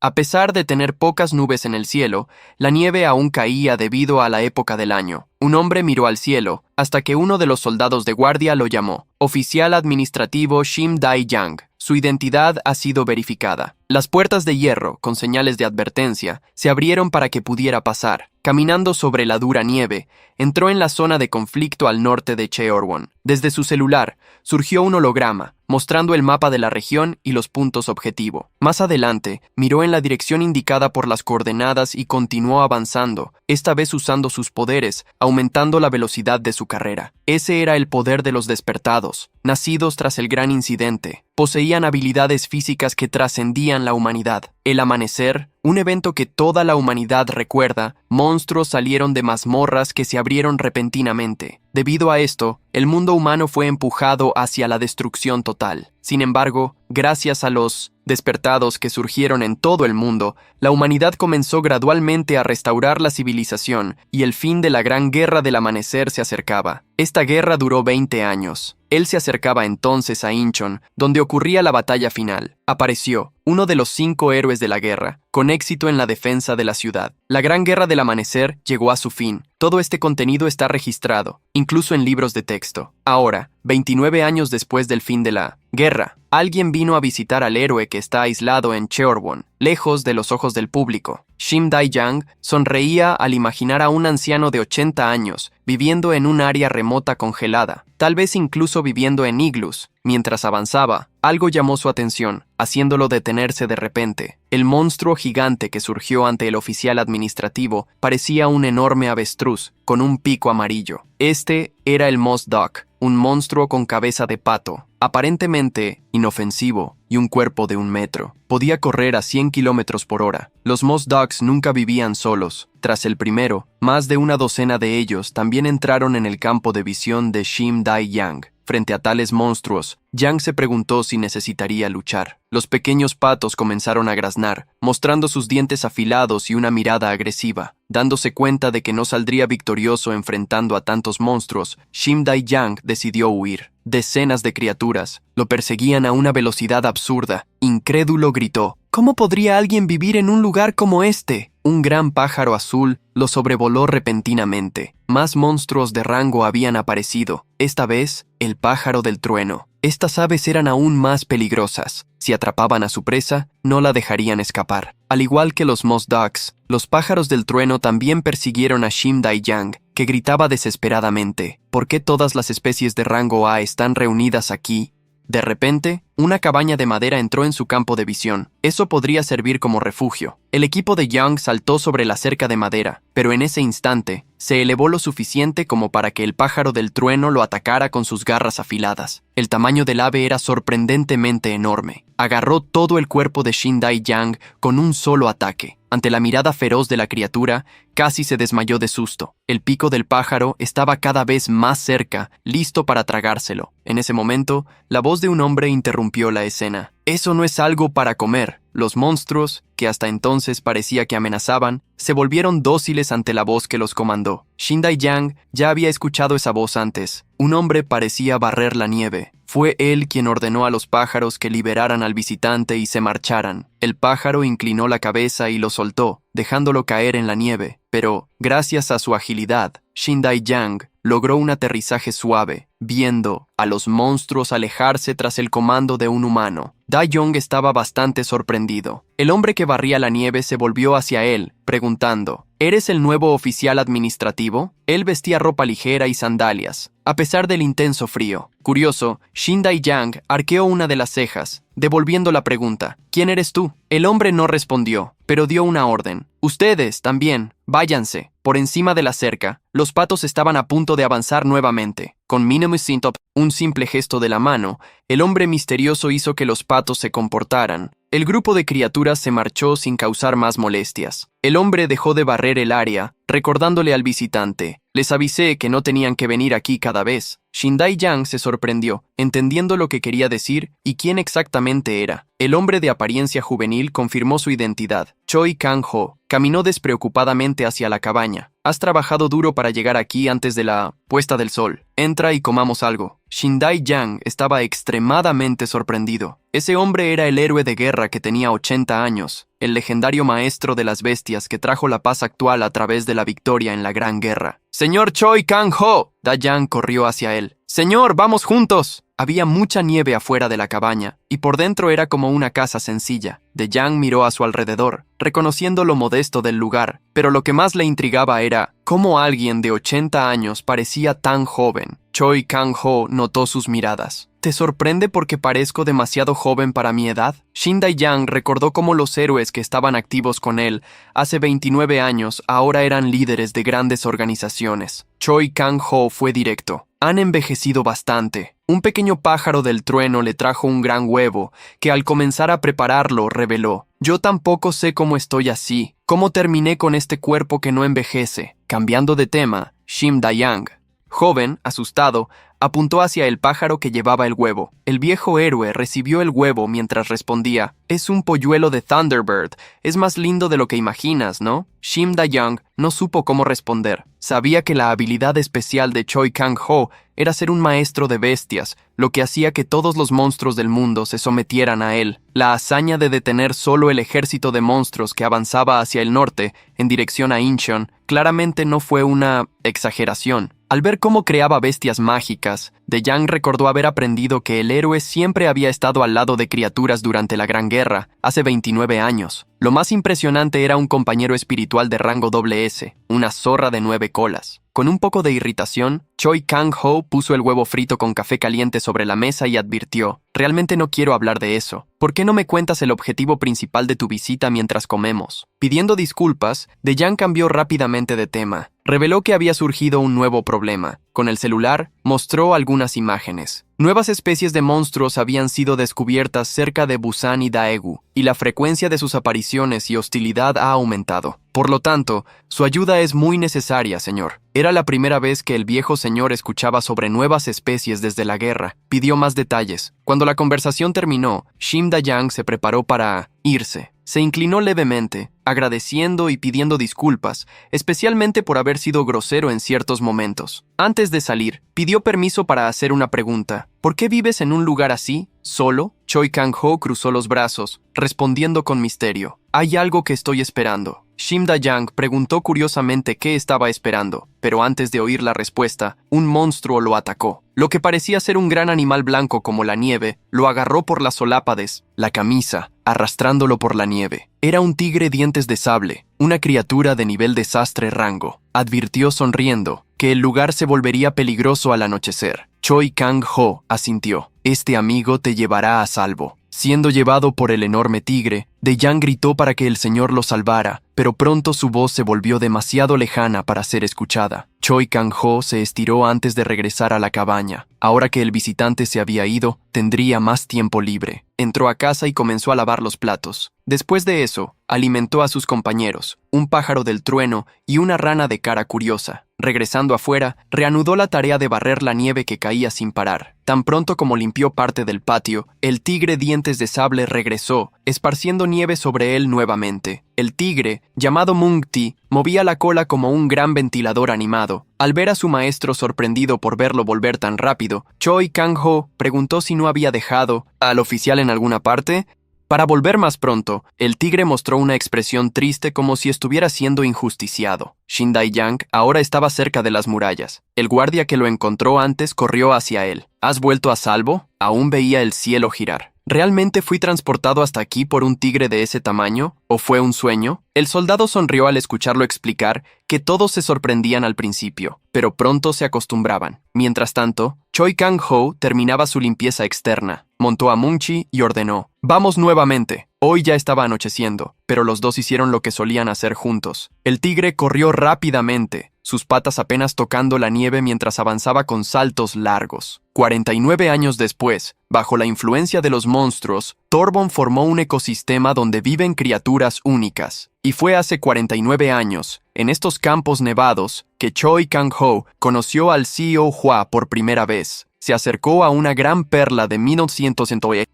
A pesar de tener pocas nubes en el cielo, la nieve aún caía debido a la época del año. Un hombre miró al cielo, hasta que uno de los soldados de guardia lo llamó. Oficial administrativo Shim Dai-yang. Su identidad ha sido verificada. Las puertas de hierro, con señales de advertencia, se abrieron para que pudiera pasar. Caminando sobre la dura nieve, entró en la zona de conflicto al norte de Cheorwon. Desde su celular, surgió un holograma, mostrando el mapa de la región y los puntos objetivo. Más adelante, miró en la dirección indicada por las coordenadas y continuó avanzando, esta vez usando sus poderes, aumentando la velocidad de su carrera. Ese era el poder de los despertados, nacidos tras el gran incidente. Poseían habilidades físicas que trascendían la humanidad. El amanecer, un evento que toda la humanidad recuerda, monstruos salieron de mazmorras que se abrieron repentinamente. Debido a esto, el mundo humano fue empujado hacia la destrucción total. Sin embargo, gracias a los despertados que surgieron en todo el mundo, la humanidad comenzó gradualmente a restaurar la civilización y el fin de la gran guerra del amanecer se acercaba. Esta guerra duró 20 años. Él se acercaba entonces a Incheon, donde ocurría la batalla final. Apareció, uno de los 5 héroes de la guerra, con éxito en la defensa de la ciudad. La gran guerra del amanecer llegó a su fin. Todo este contenido está registrado, incluso en libros de texto. Ahora, 29 años después del fin de la guerra, alguien vino a visitar al héroe que está aislado en Cheorwon, lejos de los ojos del público. Shim Dai-yang sonreía al imaginar a un anciano de 80 años viviendo en un área remota congelada, tal vez incluso viviendo en iglús. Mientras avanzaba, algo llamó su atención, haciéndolo detenerse de repente. El monstruo gigante que surgió ante el oficial administrativo parecía un enorme avestruz con un pico amarillo. Este era el Moss Duck, un monstruo con cabeza de pato, aparentemente inofensivo y un cuerpo de 1 metro. Podía correr a 100 kilómetros por hora. Los Moss Ducks nunca vivían solos. Tras el primero, más de una docena de ellos también entraron en el campo de visión de Shim Dai-yang. Frente a tales monstruos, Yang se preguntó si necesitaría luchar. Los pequeños patos comenzaron a graznar, mostrando sus dientes afilados y una mirada agresiva. Dándose cuenta de que no saldría victorioso enfrentando a tantos monstruos, Shim Dai-yang decidió huir. Decenas de criaturas lo perseguían a una velocidad absurda. Incrédulo gritó: ¿Cómo podría alguien vivir en un lugar como este? Un gran pájaro azul lo sobrevoló repentinamente. Más monstruos de rango habían aparecido. Esta vez, el pájaro del trueno. Estas aves eran aún más peligrosas. Si atrapaban a su presa, no la dejarían escapar. Al igual que los Moss Ducks, los pájaros del trueno también persiguieron a Shim Dai-yang, que gritaba desesperadamente: ¿Por qué todas las especies de rango A están reunidas aquí? De repente, una cabaña de madera entró en su campo de visión. Eso podría servir como refugio. El equipo de Yang saltó sobre la cerca de madera, pero en ese instante, se elevó lo suficiente como para que el pájaro del trueno lo atacara con sus garras afiladas. El tamaño del ave era sorprendentemente enorme. Agarró todo el cuerpo de Shim Dai-yang con un solo ataque. Ante la mirada feroz de la criatura, casi se desmayó de susto. El pico del pájaro estaba cada vez más cerca, listo para tragárselo. En ese momento, la voz de un hombre interrumpió la escena. «Eso no es algo para comer». Los monstruos, que hasta entonces parecía que amenazaban, se volvieron dóciles ante la voz que los comandó. Shim Dai-yang ya había escuchado esa voz antes. Un hombre parecía barrer la nieve. Fue él quien ordenó a los pájaros que liberaran al visitante y se marcharan. El pájaro inclinó la cabeza y lo soltó, dejándolo caer en la nieve. Pero, gracias a su agilidad, Shim Dai-yang logró un aterrizaje suave, viendo a los monstruos alejarse tras el comando de un humano. Dai-yong estaba bastante sorprendido. El hombre que barría la nieve se volvió hacia él, preguntando: ¿Eres el nuevo oficial administrativo? Él vestía ropa ligera y sandalias, a pesar del intenso frío. Curioso, Shim Dai-yang arqueó una de las cejas, devolviendo la pregunta: ¿Quién eres tú? El hombre no respondió, pero dio una orden: ustedes, también, váyanse. Por encima de la cerca, los patos estaban a punto de avanzar nuevamente. Con Minimus Sintop, un simple gesto de la mano, el hombre misterioso hizo que los patos se comportaran. El grupo de criaturas se marchó sin causar más molestias. El hombre dejó de barrer el área, recordándole al visitante: les avisé que no tenían que venir aquí cada vez. Shindai-yang se sorprendió, entendiendo lo que quería decir y quién exactamente era. El hombre de apariencia juvenil confirmó su identidad. Choi Kang-ho caminó despreocupadamente hacia la cabaña. Has trabajado duro para llegar aquí antes de la puesta del sol. Entra y comamos algo. Shindai-yang estaba extremadamente sorprendido. Ese hombre era el héroe de guerra que tenía 80 años, el legendario maestro de las bestias que trajo la paz actual a través de la victoria en la Gran Guerra. ¡Señor Choi Kang-ho! Da-yang corrió hacia él. ¡Señor, vamos juntos! Había mucha nieve afuera de la cabaña, y por dentro era como una casa sencilla. Da-yang miró a su alrededor, reconociendo lo modesto del lugar, pero lo que más le intrigaba era cómo alguien de 80 años parecía tan joven. Choi Kang-ho notó sus miradas. ¿Te sorprende porque parezco demasiado joven para mi edad? Shindai-yang recordó cómo los héroes que estaban activos con él hace 29 años ahora eran líderes de grandes organizaciones. Choi Kang-ho fue directo. Han envejecido bastante. Un pequeño pájaro del trueno le trajo un gran huevo, que al comenzar a prepararlo reveló. Yo tampoco sé cómo estoy así, cómo terminé con este cuerpo que no envejece. Cambiando de tema, Shindai-yang, joven, asustado, apuntó hacia el pájaro que llevaba el huevo. El viejo héroe recibió el huevo mientras respondía, «Es un polluelo de Thunderbird. Es más lindo de lo que imaginas, ¿no?» Shindai-yang no supo cómo responder. Sabía que la habilidad especial de Choi Kang-ho era ser un maestro de bestias, lo que hacía que todos los monstruos del mundo se sometieran a él. La hazaña de detener solo el ejército de monstruos que avanzaba hacia el norte, en dirección a Incheon, claramente no fue una exageración. Al ver cómo creaba bestias mágicas, Da-yang recordó haber aprendido que el héroe siempre había estado al lado de criaturas durante la Gran Guerra, hace 29 años. Lo más impresionante era un compañero espiritual de rango SS, una zorra de 9 colas. Con un poco de irritación, Choi Kang-ho puso el huevo frito con café caliente sobre la mesa y advirtió, «Realmente no quiero hablar de eso. ¿Por qué no me cuentas el objetivo principal de tu visita mientras comemos?» Pidiendo disculpas, Da-yang cambió rápidamente de tema. Reveló que había surgido un nuevo problema. Con el celular, mostró algunas imágenes. Nuevas especies de monstruos habían sido descubiertas cerca de Busan y Daegu, y la frecuencia de sus apariciones y hostilidad ha aumentado. Por lo tanto, su ayuda es muy necesaria, señor. Era la primera vez que el viejo señor escuchaba sobre nuevas especies desde la guerra. Pidió más detalles. Cuando la conversación terminó, Shindai-yang se preparó para irse. Se inclinó levemente, agradeciendo y pidiendo disculpas, especialmente por haber sido grosero en ciertos momentos. Antes de salir, pidió permiso para hacer una pregunta. ¿Por qué vives en un lugar así, solo? Choi Kang-ho cruzó los brazos, respondiendo con misterio. Hay algo que estoy esperando. Shindai-yang preguntó curiosamente qué estaba esperando, pero antes de oír la respuesta, un monstruo lo atacó. Lo que parecía ser un gran animal blanco como la nieve, lo agarró por las solápades, la camisa, arrastrándolo por la nieve. Era un tigre dientes de sable, una criatura de nivel desastre rango. Advirtió sonriendo que el lugar se volvería peligroso al anochecer. Choi Kang-ho asintió. Este amigo te llevará a salvo. Siendo llevado por el enorme tigre, Da-yang gritó para que el señor lo salvara, pero pronto su voz se volvió demasiado lejana para ser escuchada. Choi Kang-ho se estiró antes de regresar a la cabaña. Ahora que el visitante se había ido, tendría más tiempo libre. Entró a casa y comenzó a lavar los platos. Después de eso, alimentó a sus compañeros, un pájaro del trueno y una rana de cara curiosa. Regresando afuera, reanudó la tarea de barrer la nieve que caía sin parar. Tan pronto como limpió parte del patio, el tigre dientes de sable regresó, esparciendo nieve sobre él nuevamente. El tigre, llamado Mungti, movía la cola como un gran ventilador animado. Al ver a su maestro sorprendido por verlo volver tan rápido, Choi Kang-ho preguntó si no había dejado al oficial en alguna parte. Para volver más pronto, el tigre mostró una expresión triste como si estuviera siendo injusticiado. Shindai-yang ahora estaba cerca de las murallas. El guardia que lo encontró antes corrió hacia él. ¿Has vuelto a salvo? Aún veía el cielo girar. ¿Realmente fui transportado hasta aquí por un tigre de ese tamaño? ¿O fue un sueño? El soldado sonrió al escucharlo explicar que todos se sorprendían al principio, pero pronto se acostumbraban. Mientras tanto, Choi Kang-ho terminaba su limpieza externa. Montó a Munchi y ordenó, «Vamos nuevamente». Hoy ya estaba anocheciendo, pero los dos hicieron lo que solían hacer juntos. El tigre corrió rápidamente. sus patas apenas tocando la nieve mientras avanzaba con saltos largos. 49 años después, bajo la influencia de los monstruos, Torbjörn formó un ecosistema donde viven criaturas únicas. Y fue hace 49 años, en estos campos nevados, que Choi Kang-ho conoció al CEO Hua por primera vez. Se acercó a una gran perla de 1900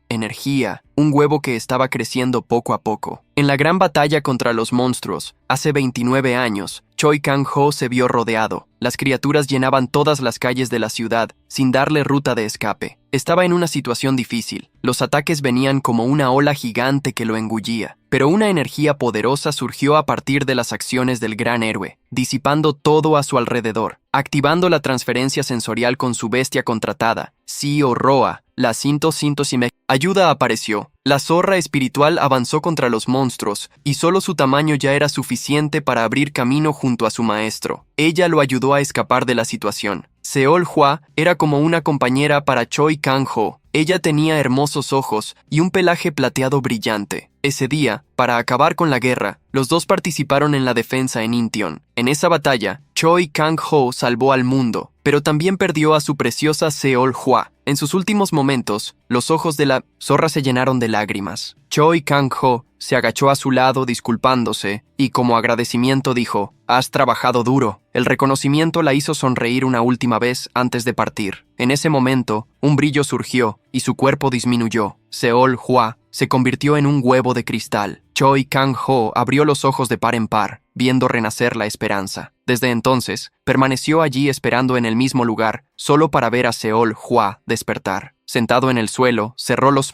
energía, un huevo que estaba creciendo poco a poco. En la gran batalla contra los monstruos, hace 29 años, Choi Kang-ho se vio rodeado. Las criaturas llenaban todas las calles de la ciudad, sin darle ruta de escape. Estaba en una situación difícil. Los ataques venían como una ola gigante que lo engullía. Pero una energía poderosa surgió a partir de las acciones del gran héroe, disipando todo a su alrededor. Activando la transferencia sensorial con su bestia contratada, CEO Roa, la ayuda apareció. La zorra espiritual avanzó contra los monstruos, y solo su tamaño ya era suficiente para abrir camino junto a su maestro. Ella lo ayudó a escapar de la situación. Seol Hua era como una compañera para Choi Kang-ho. Ella tenía hermosos ojos y un pelaje plateado brillante. Ese día, para acabar con la guerra, los dos participaron en la defensa en Incheon. En esa batalla, Choi Kang-ho salvó al mundo, pero también perdió a su preciosa Seol Hua. En sus últimos momentos, los ojos de la zorra se llenaron de lágrimas. Choi Kang-ho se agachó a su lado disculpándose y como agradecimiento dijo: «Has trabajado duro». El reconocimiento la hizo sonreír una última vez antes de partir. En ese momento, un brillo surgió y su cuerpo disminuyó. Seol Hua se convirtió en un huevo de cristal. Choi Kang-ho abrió los ojos de par en par, viendo renacer la esperanza. Desde entonces, permaneció allí esperando en el mismo lugar, solo para ver a Seol Hua despertar. Sentado en el suelo, cerró los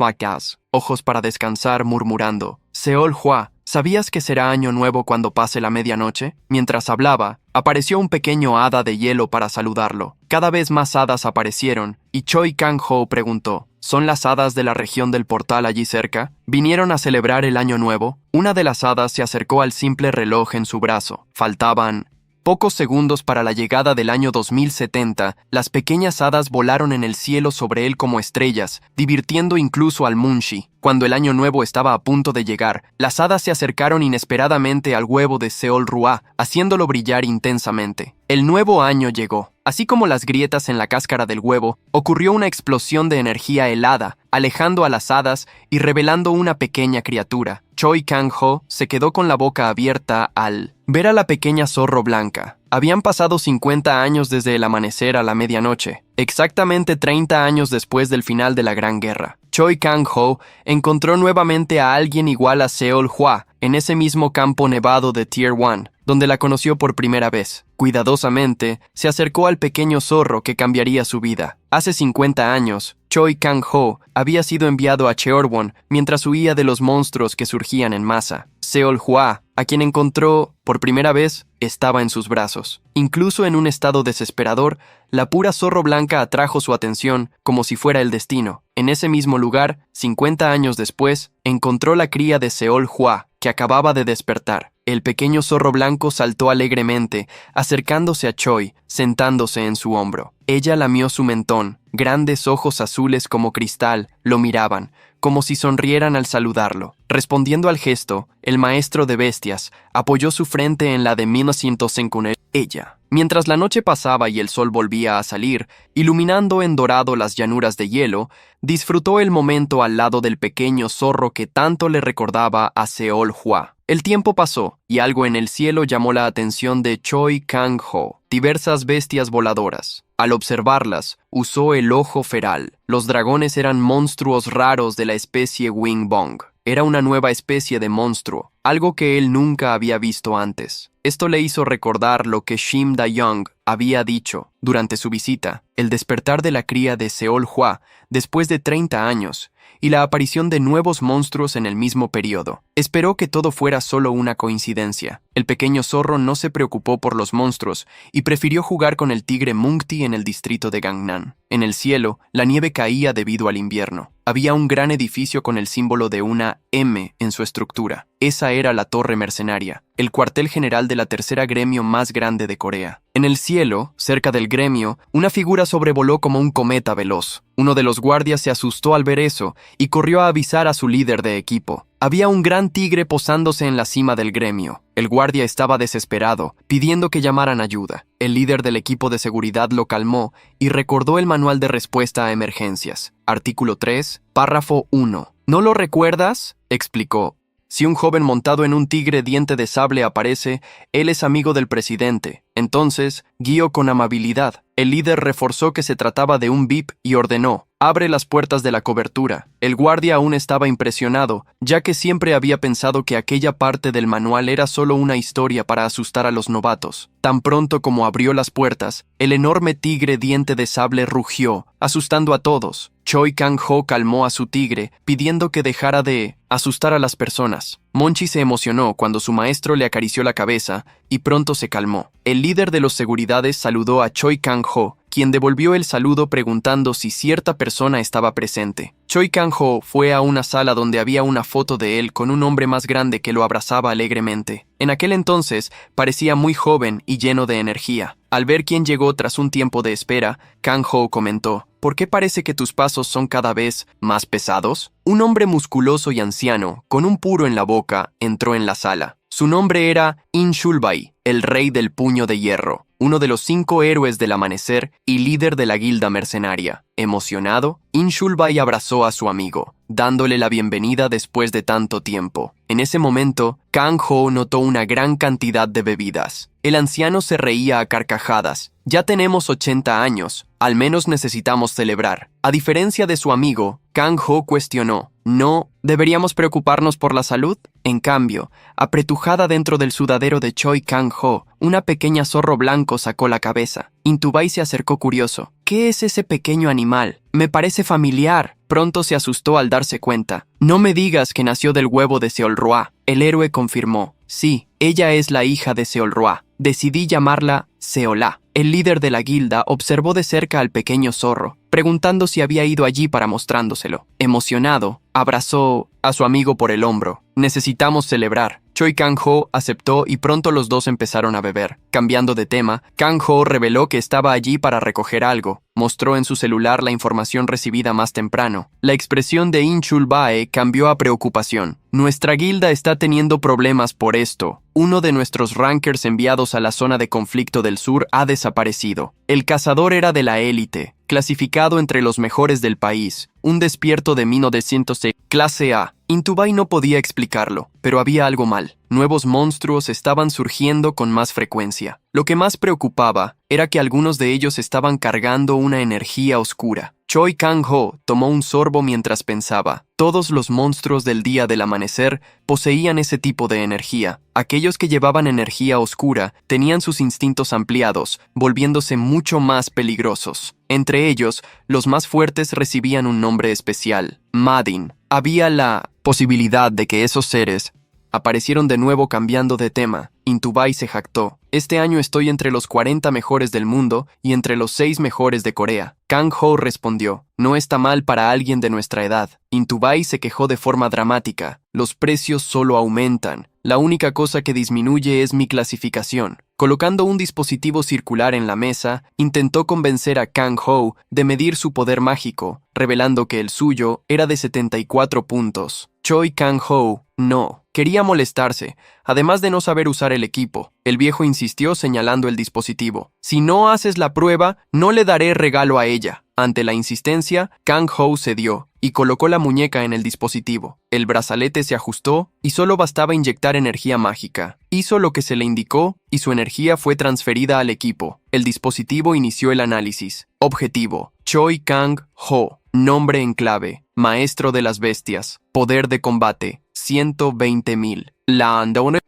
ojos para descansar, murmurando: «Seol Hua, ¿sabías que será año nuevo cuando pase la medianoche?». Mientras hablaba, apareció un pequeño hada de hielo para saludarlo. Cada vez más hadas aparecieron, y Choi Kang-ho preguntó: «¿Son las hadas de la región del portal allí cerca? ¿Vinieron a celebrar el año nuevo?». Una de las hadas se acercó al simple reloj en su brazo. Faltaban pocos segundos para la llegada del año 2070, las pequeñas hadas volaron en el cielo sobre él como estrellas, divirtiendo incluso al Munshi. Cuando el año nuevo estaba a punto de llegar, las hadas se acercaron inesperadamente al huevo de Seol Hua, haciéndolo brillar intensamente. El nuevo año llegó. Así como las grietas en la cáscara del huevo, ocurrió una explosión de energía helada, alejando a las hadas y revelando una pequeña criatura. Choi Kang-ho se quedó con la boca abierta al ver a la pequeña zorro blanca. Habían pasado 50 años desde el amanecer a la medianoche, exactamente 30 años después del final de la Gran Guerra. Choi Kang-ho encontró nuevamente a alguien igual a Seol Hua en ese mismo campo nevado de Tier 1, donde la conoció por primera vez. Cuidadosamente, se acercó al pequeño zorro que cambiaría su vida. Hace 50 años, Choi Kang-ho había sido enviado a Cheorwon mientras huía de los monstruos que surgían en masa. Seol Hua, a quien encontró por primera vez, estaba en sus brazos. Incluso en un estado desesperador, la pura zorro blanca atrajo su atención como si fuera el destino. En ese mismo lugar, 50 años después, encontró la cría de Seol Hua, que acababa de despertar. El pequeño zorro blanco saltó alegremente, acercándose a Choi, sentándose en su hombro. Ella lamió su mentón. Grandes ojos azules como cristal lo miraban, como si sonrieran al saludarlo. Respondiendo al gesto, el maestro de bestias apoyó su frente en la de 1900 con ella. Mientras la noche pasaba y el sol volvía a salir, iluminando en dorado las llanuras de hielo, disfrutó el momento al lado del pequeño zorro que tanto le recordaba a Seol Hua. El tiempo pasó, y algo en el cielo llamó la atención de Choi Kang-ho. Diversas bestias voladoras. Al observarlas, usó el ojo feral. Los dragones eran monstruos raros de la especie Wingbong. Era una nueva especie de monstruo, algo que él nunca había visto antes. Esto le hizo recordar lo que Shim Da-young había dicho durante su visita, el despertar de la cría de Seol Hua después de 30 años y la aparición de nuevos monstruos en el mismo periodo. Esperó que todo fuera solo una coincidencia. El pequeño zorro no se preocupó por los monstruos y prefirió jugar con el tigre Mungti en el distrito de Gangnam. En el cielo, la nieve caía debido al invierno. Había un gran edificio con el símbolo de una M en su estructura. Esa era la Torre Mercenaria, el cuartel general de la tercera gremio más grande de Corea. En el cielo, cerca del gremio, una figura sobrevoló como un cometa veloz. Uno de los guardias se asustó al ver eso y corrió a avisar a su líder de equipo. Había un gran tigre posándose en la cima del gremio. El guardia estaba desesperado, pidiendo que llamaran ayuda. El líder del equipo de seguridad lo calmó y recordó el manual de respuesta a emergencias. Artículo 3, párrafo 1. ¿No lo recuerdas?, explicó. Si un joven montado en un tigre diente de sable aparece, él es amigo del presidente. Entonces, guió con amabilidad. El líder reforzó que se trataba de un VIP y ordenó: «Abre las puertas de la cobertura». El guardia aún estaba impresionado, ya que siempre había pensado que aquella parte del manual era solo una historia para asustar a los novatos. Tan pronto como abrió las puertas, el enorme tigre diente de sable rugió, asustando a todos. Choi Kang-ho calmó a su tigre, pidiendo que dejara de asustar a las personas. Monchi se emocionó cuando su maestro le acarició la cabeza y pronto se calmó. El líder de los seguridades saludó a Choi Kang-ho, quien devolvió el saludo preguntando si cierta persona estaba presente. Choi Kang-ho fue a una sala donde había una foto de él con un hombre más grande que lo abrazaba alegremente. En aquel entonces parecía muy joven y lleno de energía. Al ver quién llegó tras un tiempo de espera, Kang-ho comentó: «¿Por qué parece que tus pasos son cada vez más pesados?». Un hombre musculoso y anciano, con un puro en la boca, entró en la sala. Su nombre era In Shulbai, el rey del puño de hierro, uno de los 5 héroes del amanecer y líder de la guilda mercenaria. Emocionado, In Shulbai abrazó a su amigo, dándole la bienvenida después de tanto tiempo. En ese momento, Kang-ho notó una gran cantidad de bebidas. El anciano se reía a carcajadas. «Ya tenemos 80 años, al menos necesitamos celebrar». A diferencia de su amigo, Kang-ho cuestionó: «¿No deberíamos preocuparnos por la salud?». En cambio, apretujada dentro del sudadero de Choi Kang-ho, una pequeña zorro blanco sacó la cabeza. Intubai se acercó curioso. «¿Qué es ese pequeño animal? Me parece familiar». Pronto se asustó al darse cuenta. «No me digas que nació del huevo de Seolroa». El héroe confirmó: «Sí, ella es la hija de Seolroa. Decidí llamarla Seolá». El líder de la guilda observó de cerca al pequeño zorro, preguntando si había ido allí para mostrándoselo. Emocionado, abrazó a su amigo por el hombro. «Necesitamos celebrar». Choi Kang-ho aceptó y pronto los dos empezaron a beber. Cambiando de tema, Kang-ho reveló que estaba allí para recoger algo. Mostró en su celular la información recibida más temprano. La expresión de In Chulbae cambió a preocupación. «Nuestra guilda está teniendo problemas por esto. Uno de nuestros rankers enviados a la zona de conflicto del sur ha desaparecido. El cazador era de la élite, clasificado entre los mejores del país. Un despierto de 1906, clase A». Intubai no podía explicarlo, pero había algo mal. Nuevos monstruos estaban surgiendo con más frecuencia. Lo que más preocupaba era que algunos de ellos estaban cargando una energía oscura. Choi Kang-ho tomó un sorbo mientras pensaba. Todos los monstruos del día del amanecer poseían ese tipo de energía. Aquellos que llevaban energía oscura tenían sus instintos ampliados, volviéndose mucho más peligrosos. Entre ellos, los más fuertes recibían un nombre especial: Madin. Había la posibilidad de que esos seres aparecieron de nuevo. Cambiando de tema, Intubai se jactó: «Este año estoy entre los 40 mejores del mundo y entre los 6 mejores de Corea». Kang-ho respondió: «No está mal para alguien de nuestra edad». Intubai se quejó de forma dramática: «Los precios solo aumentan. La única cosa que disminuye es mi clasificación». Colocando un dispositivo circular en la mesa, intentó convencer a Kang-ho de medir su poder mágico, revelando que el suyo era de 74 puntos. Choi Kang-ho no quería molestarse, además de no saber usar el equipo. El viejo insistió señalando el dispositivo: «Si no haces la prueba, no le daré regalo a ella». Ante la insistencia, Kang-ho cedió y colocó la muñeca en el dispositivo. El brazalete se ajustó y solo bastaba inyectar energía mágica. Hizo lo que se le indicó y su energía fue transferida al equipo. El dispositivo inició el análisis. Objetivo: Choi Kang-ho. Nombre en clave: Maestro de las Bestias. Poder de combate: 120.000. La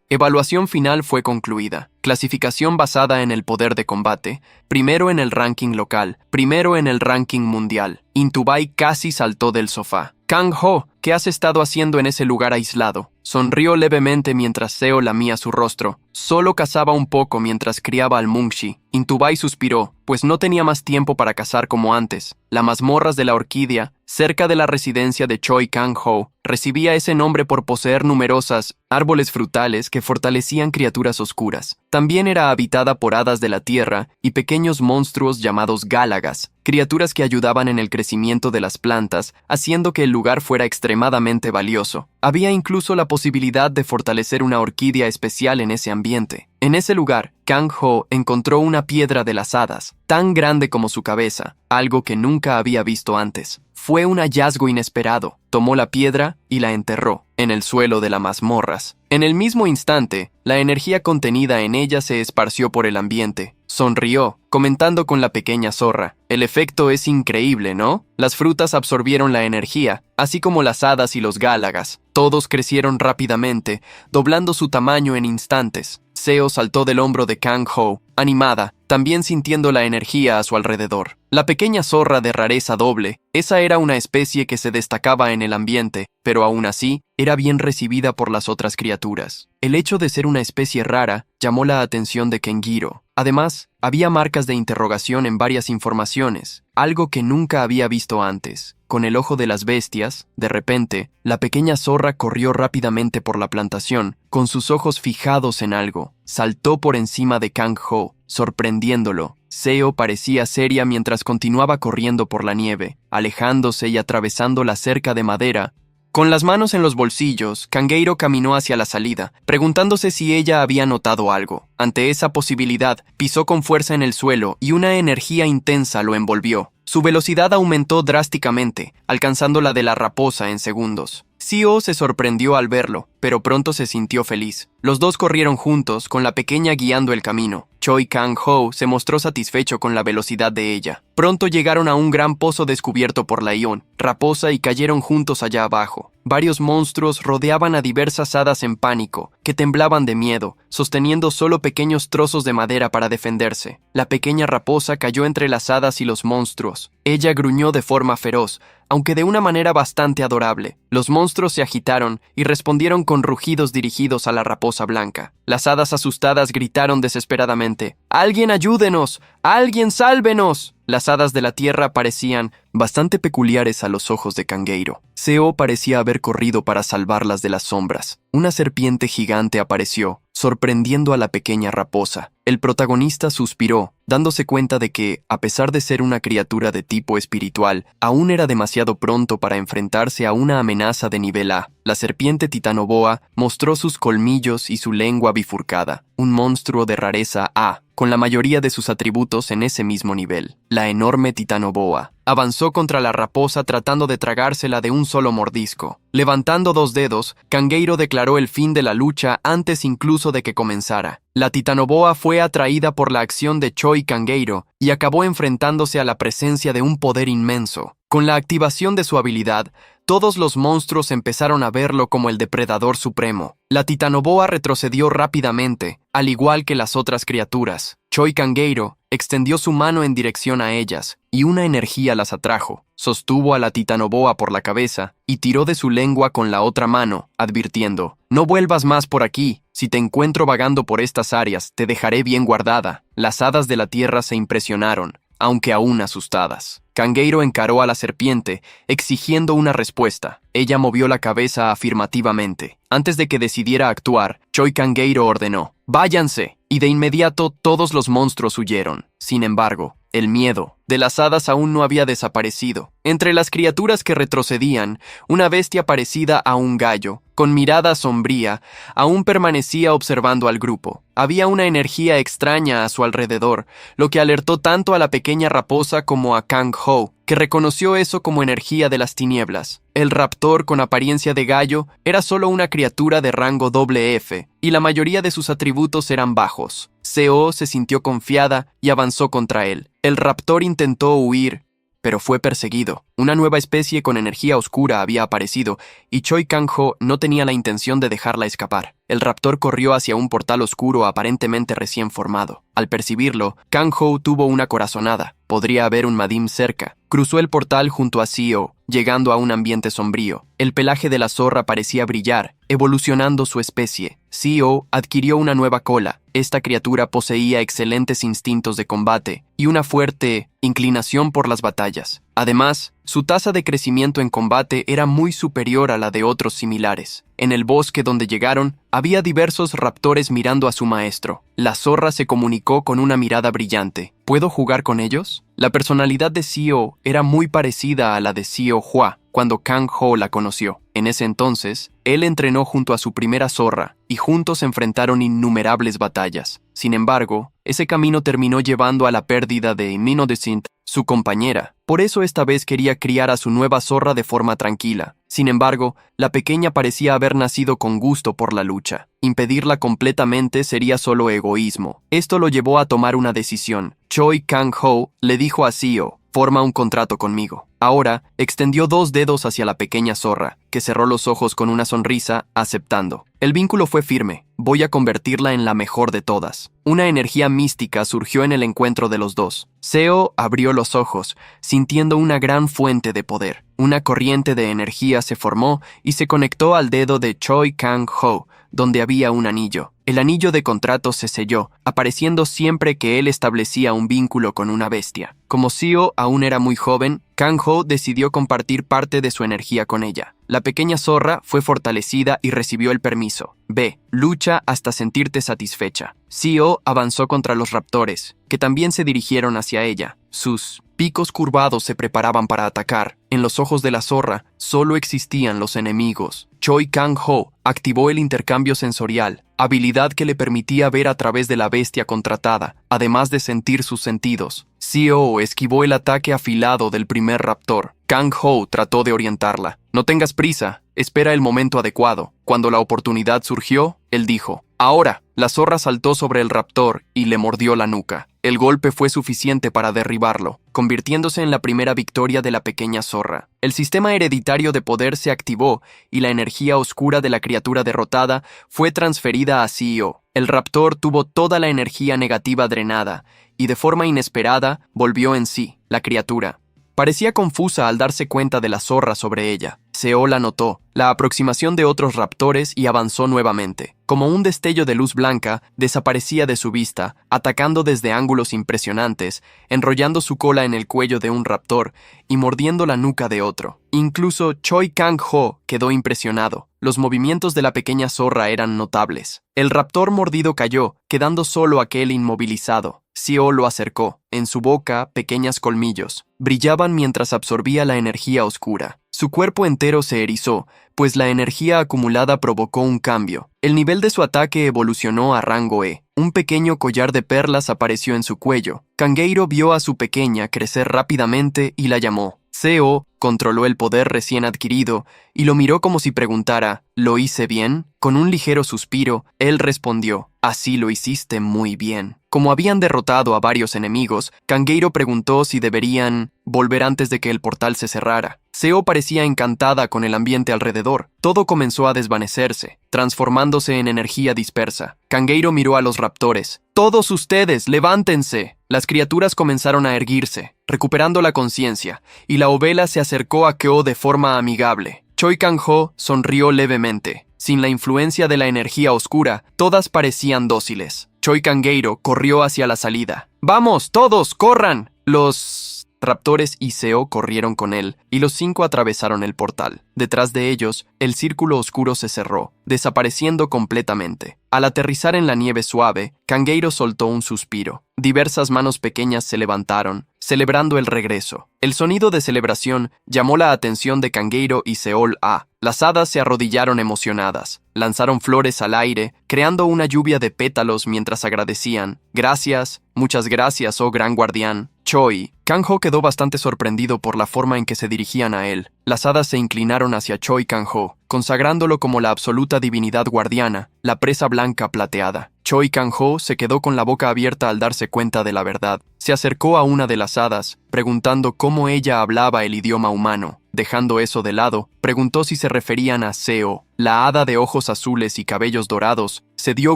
evaluación final fue concluida. Clasificación basada en el poder de combate. Primero en el ranking local, primero en el ranking mundial. Intubai casi saltó del sofá. «Kang-ho, ¿qué has estado haciendo en ese lugar aislado?». Sonrió levemente mientras Seo lamía su rostro. «Solo cazaba un poco mientras criaba al Mungshi». Intubai suspiró, pues no tenía más tiempo para cazar como antes. Las mazmorras de la orquídea, cerca de la residencia de Choi Kang-ho, recibía ese nombre por poseer numerosas árboles frutales que fortalecían criaturas oscuras. También era habitada por hadas de la tierra y pequeños monstruos llamados gálagas, criaturas que ayudaban en el crecimiento de las plantas, haciendo que el lugar fuera extremadamente valioso. Había incluso la posibilidad de fortalecer una orquídea especial en ese ambiente. En ese lugar, Kang-ho encontró una piedra de las hadas, tan grande como su cabeza, algo que nunca había visto antes. Fue un hallazgo inesperado. Tomó la piedra y la enterró en el suelo de las mazmorras. En el mismo instante, la energía contenida en ella se esparció por el ambiente. Sonrió, comentando con la pequeña zorra: «El efecto es increíble, ¿no? Las frutas absorbieron la energía, así como las hadas y los gálagas. Todos crecieron rápidamente, doblando su tamaño en instantes». Seo saltó del hombro de Kang-ho, animada, también sintiendo la energía a su alrededor. La pequeña zorra de rareza doble, esa era una especie que se destacaba en el ambiente, pero aún así, era bien recibida por las otras criaturas. El hecho de ser una especie rara llamó la atención de Kenjiro. Además, había marcas de interrogación en varias informaciones, algo que nunca había visto antes. Con el ojo de las bestias, de repente, la pequeña zorra corrió rápidamente por la plantación, con sus ojos fijados en algo. Saltó por encima de Kang-ho, sorprendiéndolo. Seo parecía seria mientras continuaba corriendo por la nieve, alejándose y atravesando la cerca de madera. Con las manos en los bolsillos, Kangeiro caminó hacia la salida, preguntándose si ella había notado algo. Ante esa posibilidad, pisó con fuerza en el suelo y una energía intensa lo envolvió. Su velocidad aumentó drásticamente, alcanzando la de la raposa en segundos. Seo se sorprendió al verlo, pero pronto se sintió feliz. Los dos corrieron juntos, con la pequeña guiando el camino. Choi Kang-ho se mostró satisfecho con la velocidad de ella. Pronto llegaron a un gran pozo descubierto por la Ion, raposa, y cayeron juntos allá abajo. Varios monstruos rodeaban a diversas hadas en pánico, que temblaban de miedo, sosteniendo solo pequeños trozos de madera para defenderse. La pequeña raposa cayó entre las hadas y los monstruos. Ella gruñó de forma feroz, aunque de una manera bastante adorable. Los monstruos se agitaron y respondieron con rugidos dirigidos a la raposa blanca. Las hadas asustadas gritaron desesperadamente: «¡Alguien ayúdenos! ¡Alguien sálvenos!». Las hadas de la tierra parecían bastante peculiares a los ojos de Kangeiro. Seo parecía haber corrido para salvarlas de las sombras. Una serpiente gigante apareció, sorprendiendo a la pequeña raposa. El protagonista suspiró, dándose cuenta de que, a pesar de ser una criatura de tipo espiritual, aún era demasiado pronto para enfrentarse a una amenaza de nivel A. La serpiente titanoboa mostró sus colmillos y su lengua bifurcada, un monstruo de rareza A, con la mayoría de sus atributos en ese mismo nivel. La enorme titanoboa avanzó contra la raposa tratando de tragársela de un solo mordisco. Levantando dos dedos, Kangeiro declaró el fin de la lucha antes incluso de que comenzara. La titanoboa fue atraída por la acción de Choi Kangeiro y acabó enfrentándose a la presencia de un poder inmenso. Con la activación de su habilidad, todos los monstruos empezaron a verlo como el depredador supremo. La titanoboa retrocedió rápidamente, al igual que las otras criaturas. Choi Kangeiro extendió su mano en dirección a ellas, y una energía las atrajo. Sostuvo a la titanoboa por la cabeza y tiró de su lengua con la otra mano, advirtiendo: «No vuelvas más por aquí. Si te encuentro vagando por estas áreas, te dejaré bien guardada». Las hadas de la tierra se impresionaron, aunque aún asustadas. Kangeiro encaró a la serpiente, exigiendo una respuesta. Ella movió la cabeza afirmativamente. Antes de que decidiera actuar, Choi Kangeiro ordenó: «¡Váyanse!», y de inmediato todos los monstruos huyeron. Sin embargo, el miedo de las hadas aún no había desaparecido. Entre las criaturas que retrocedían, una bestia parecida a un gallo, con mirada sombría, aún permanecía observando al grupo. Había una energía extraña a su alrededor, lo que alertó tanto a la pequeña raposa como a Kang-ho, que reconoció eso como energía de las tinieblas. El raptor, con apariencia de gallo, era solo una criatura de rango F, y la mayoría de sus atributos eran bajos. Seo se sintió confiada y avanzó contra él. El raptor intentó huir, pero fue perseguido. Una nueva especie con energía oscura había aparecido, y Choi Kang-ho no tenía la intención de dejarla escapar. El raptor corrió hacia un portal oscuro aparentemente recién formado. Al percibirlo, Kang-ho tuvo una corazonada. Podría haber un Madim cerca. Cruzó el portal junto a Seo, llegando a un ambiente sombrío. El pelaje de la zorra parecía brillar, evolucionando su especie. Seo adquirió una nueva cola. Esta criatura poseía excelentes instintos de combate y una fuerte inclinación por las batallas. Además, Su tasa de crecimiento en combate era muy superior a la de otros similares. En el bosque donde llegaron, había diversos raptores mirando a su maestro. La zorra se comunicó con una mirada brillante. ¿Puedo jugar con ellos? La personalidad de Xiao era muy parecida a la de Xiao Hua cuando Kang Ho la conoció. En ese entonces, él entrenó junto a su primera zorra y juntos enfrentaron innumerables batallas. Sin embargo, ese camino terminó llevando a la pérdida de Minodesint, su compañera. Por eso esta vez quería criar a su nueva zorra de forma tranquila. Sin embargo, la pequeña parecía haber nacido con gusto por la lucha. Impedirla completamente sería solo egoísmo. Esto lo llevó a tomar una decisión. Choi Kang-ho le dijo a Xiao: «Forma un contrato conmigo». Ahora, extendió 2 dedos hacia la pequeña zorra, que cerró los ojos con una sonrisa, aceptando. El vínculo fue firme. Voy a convertirla en la mejor de todas. Una energía mística surgió en el encuentro de los dos. Xiao abrió los ojos, sintiendo una gran fuente de poder. Una corriente de energía se formó y se conectó al dedo de Choi Kang-ho, donde había un anillo. El anillo de contrato se selló, apareciendo siempre que él establecía un vínculo con una bestia. Como Xiao aún era muy joven, Kang-ho decidió compartir parte de su energía con ella. La pequeña zorra fue fortalecida y recibió el permiso. Ve, lucha hasta sentirte satisfecha. Xiao avanzó contra los raptores, que también se dirigieron hacia ella. Sus picos curvados se preparaban para atacar. En los ojos de la zorra solo existían los enemigos. Choi Kang-ho activó el intercambio sensorial, habilidad que le permitía ver a través de la bestia contratada, además de sentir sus sentidos. Xiao esquivó el ataque afilado del primer raptor. Kang-ho trató de orientarla. «No tengas prisa, espera el momento adecuado». Cuando la oportunidad surgió, él dijo: «Ahora». La zorra saltó sobre el raptor y le mordió la nuca. El golpe fue suficiente para derribarlo, convirtiéndose en la primera victoria de la pequeña zorra. El sistema hereditario de poder se activó y la energía oscura de la criatura derrotada fue transferida a Xiao. El raptor tuvo toda la energía negativa drenada y de forma inesperada volvió en sí. La criatura parecía confusa al darse cuenta de la zorra sobre ella. Xiao la notó, la aproximación de otros raptores y avanzó nuevamente. Como un destello de luz blanca, desaparecía de su vista, atacando desde ángulos impresionantes, enrollando su cola en el cuello de un raptor y mordiendo la nuca de otro. Incluso Choi Kang-ho quedó impresionado. Los movimientos de la pequeña zorra eran notables. El raptor mordido cayó, quedando solo aquel inmovilizado. Xiao lo acercó. En su boca, pequeños colmillos brillaban mientras absorbía la energía oscura. Su cuerpo entero se erizó, pues la energía acumulada provocó un cambio. El nivel de su ataque evolucionó a rango E. Un pequeño collar de perlas apareció en su cuello. Kangeiro vio a su pequeña crecer rápidamente y la llamó. Xiao controló el poder recién adquirido y lo miró como si preguntara: ¿Lo hice bien? Con un ligero suspiro, él respondió: «Así lo hiciste muy bien». Como habían derrotado a varios enemigos, Kangeiro preguntó si deberían volver antes de que el portal se cerrara. Xiao parecía encantada con el ambiente alrededor. Todo comenzó a desvanecerse, transformándose en energía dispersa. Kangeiro miró a los raptores. «¡Todos ustedes, levántense!». Las criaturas comenzaron a erguirse, recuperando la conciencia, y la ovela se acercó a Kyo de forma amigable. Choi Kang-ho sonrió levemente. Sin la influencia de la energía oscura, todas parecían dóciles. Choi Kangeiro corrió hacia la salida. «¡Vamos, todos, corran!». Los raptores y Xiao corrieron con él, y los 5 atravesaron el portal. Detrás de ellos, el círculo oscuro se cerró, desapareciendo completamente. Al aterrizar en la nieve suave, Kangeiro soltó un suspiro. Diversas manos pequeñas se levantaron, celebrando el regreso. El sonido de celebración llamó la atención de Kangeiro y Seol A. Las hadas se arrodillaron emocionadas. Lanzaron flores al aire, creando una lluvia de pétalos mientras agradecían. «Gracias, muchas gracias, oh gran guardián». Choi Kang-ho quedó bastante sorprendido por la forma en que se dirigían a él. Las hadas se inclinaron hacia Choi Kang-ho, consagrándolo como la absoluta divinidad guardiana, la presa blanca plateada. Choi Kang-ho se quedó con la boca abierta al darse cuenta de la verdad. Se acercó a una de las hadas, preguntando cómo ella hablaba el idioma humano. Dejando eso de lado, preguntó si se referían a Xiao. La hada de ojos azules y cabellos dorados se dio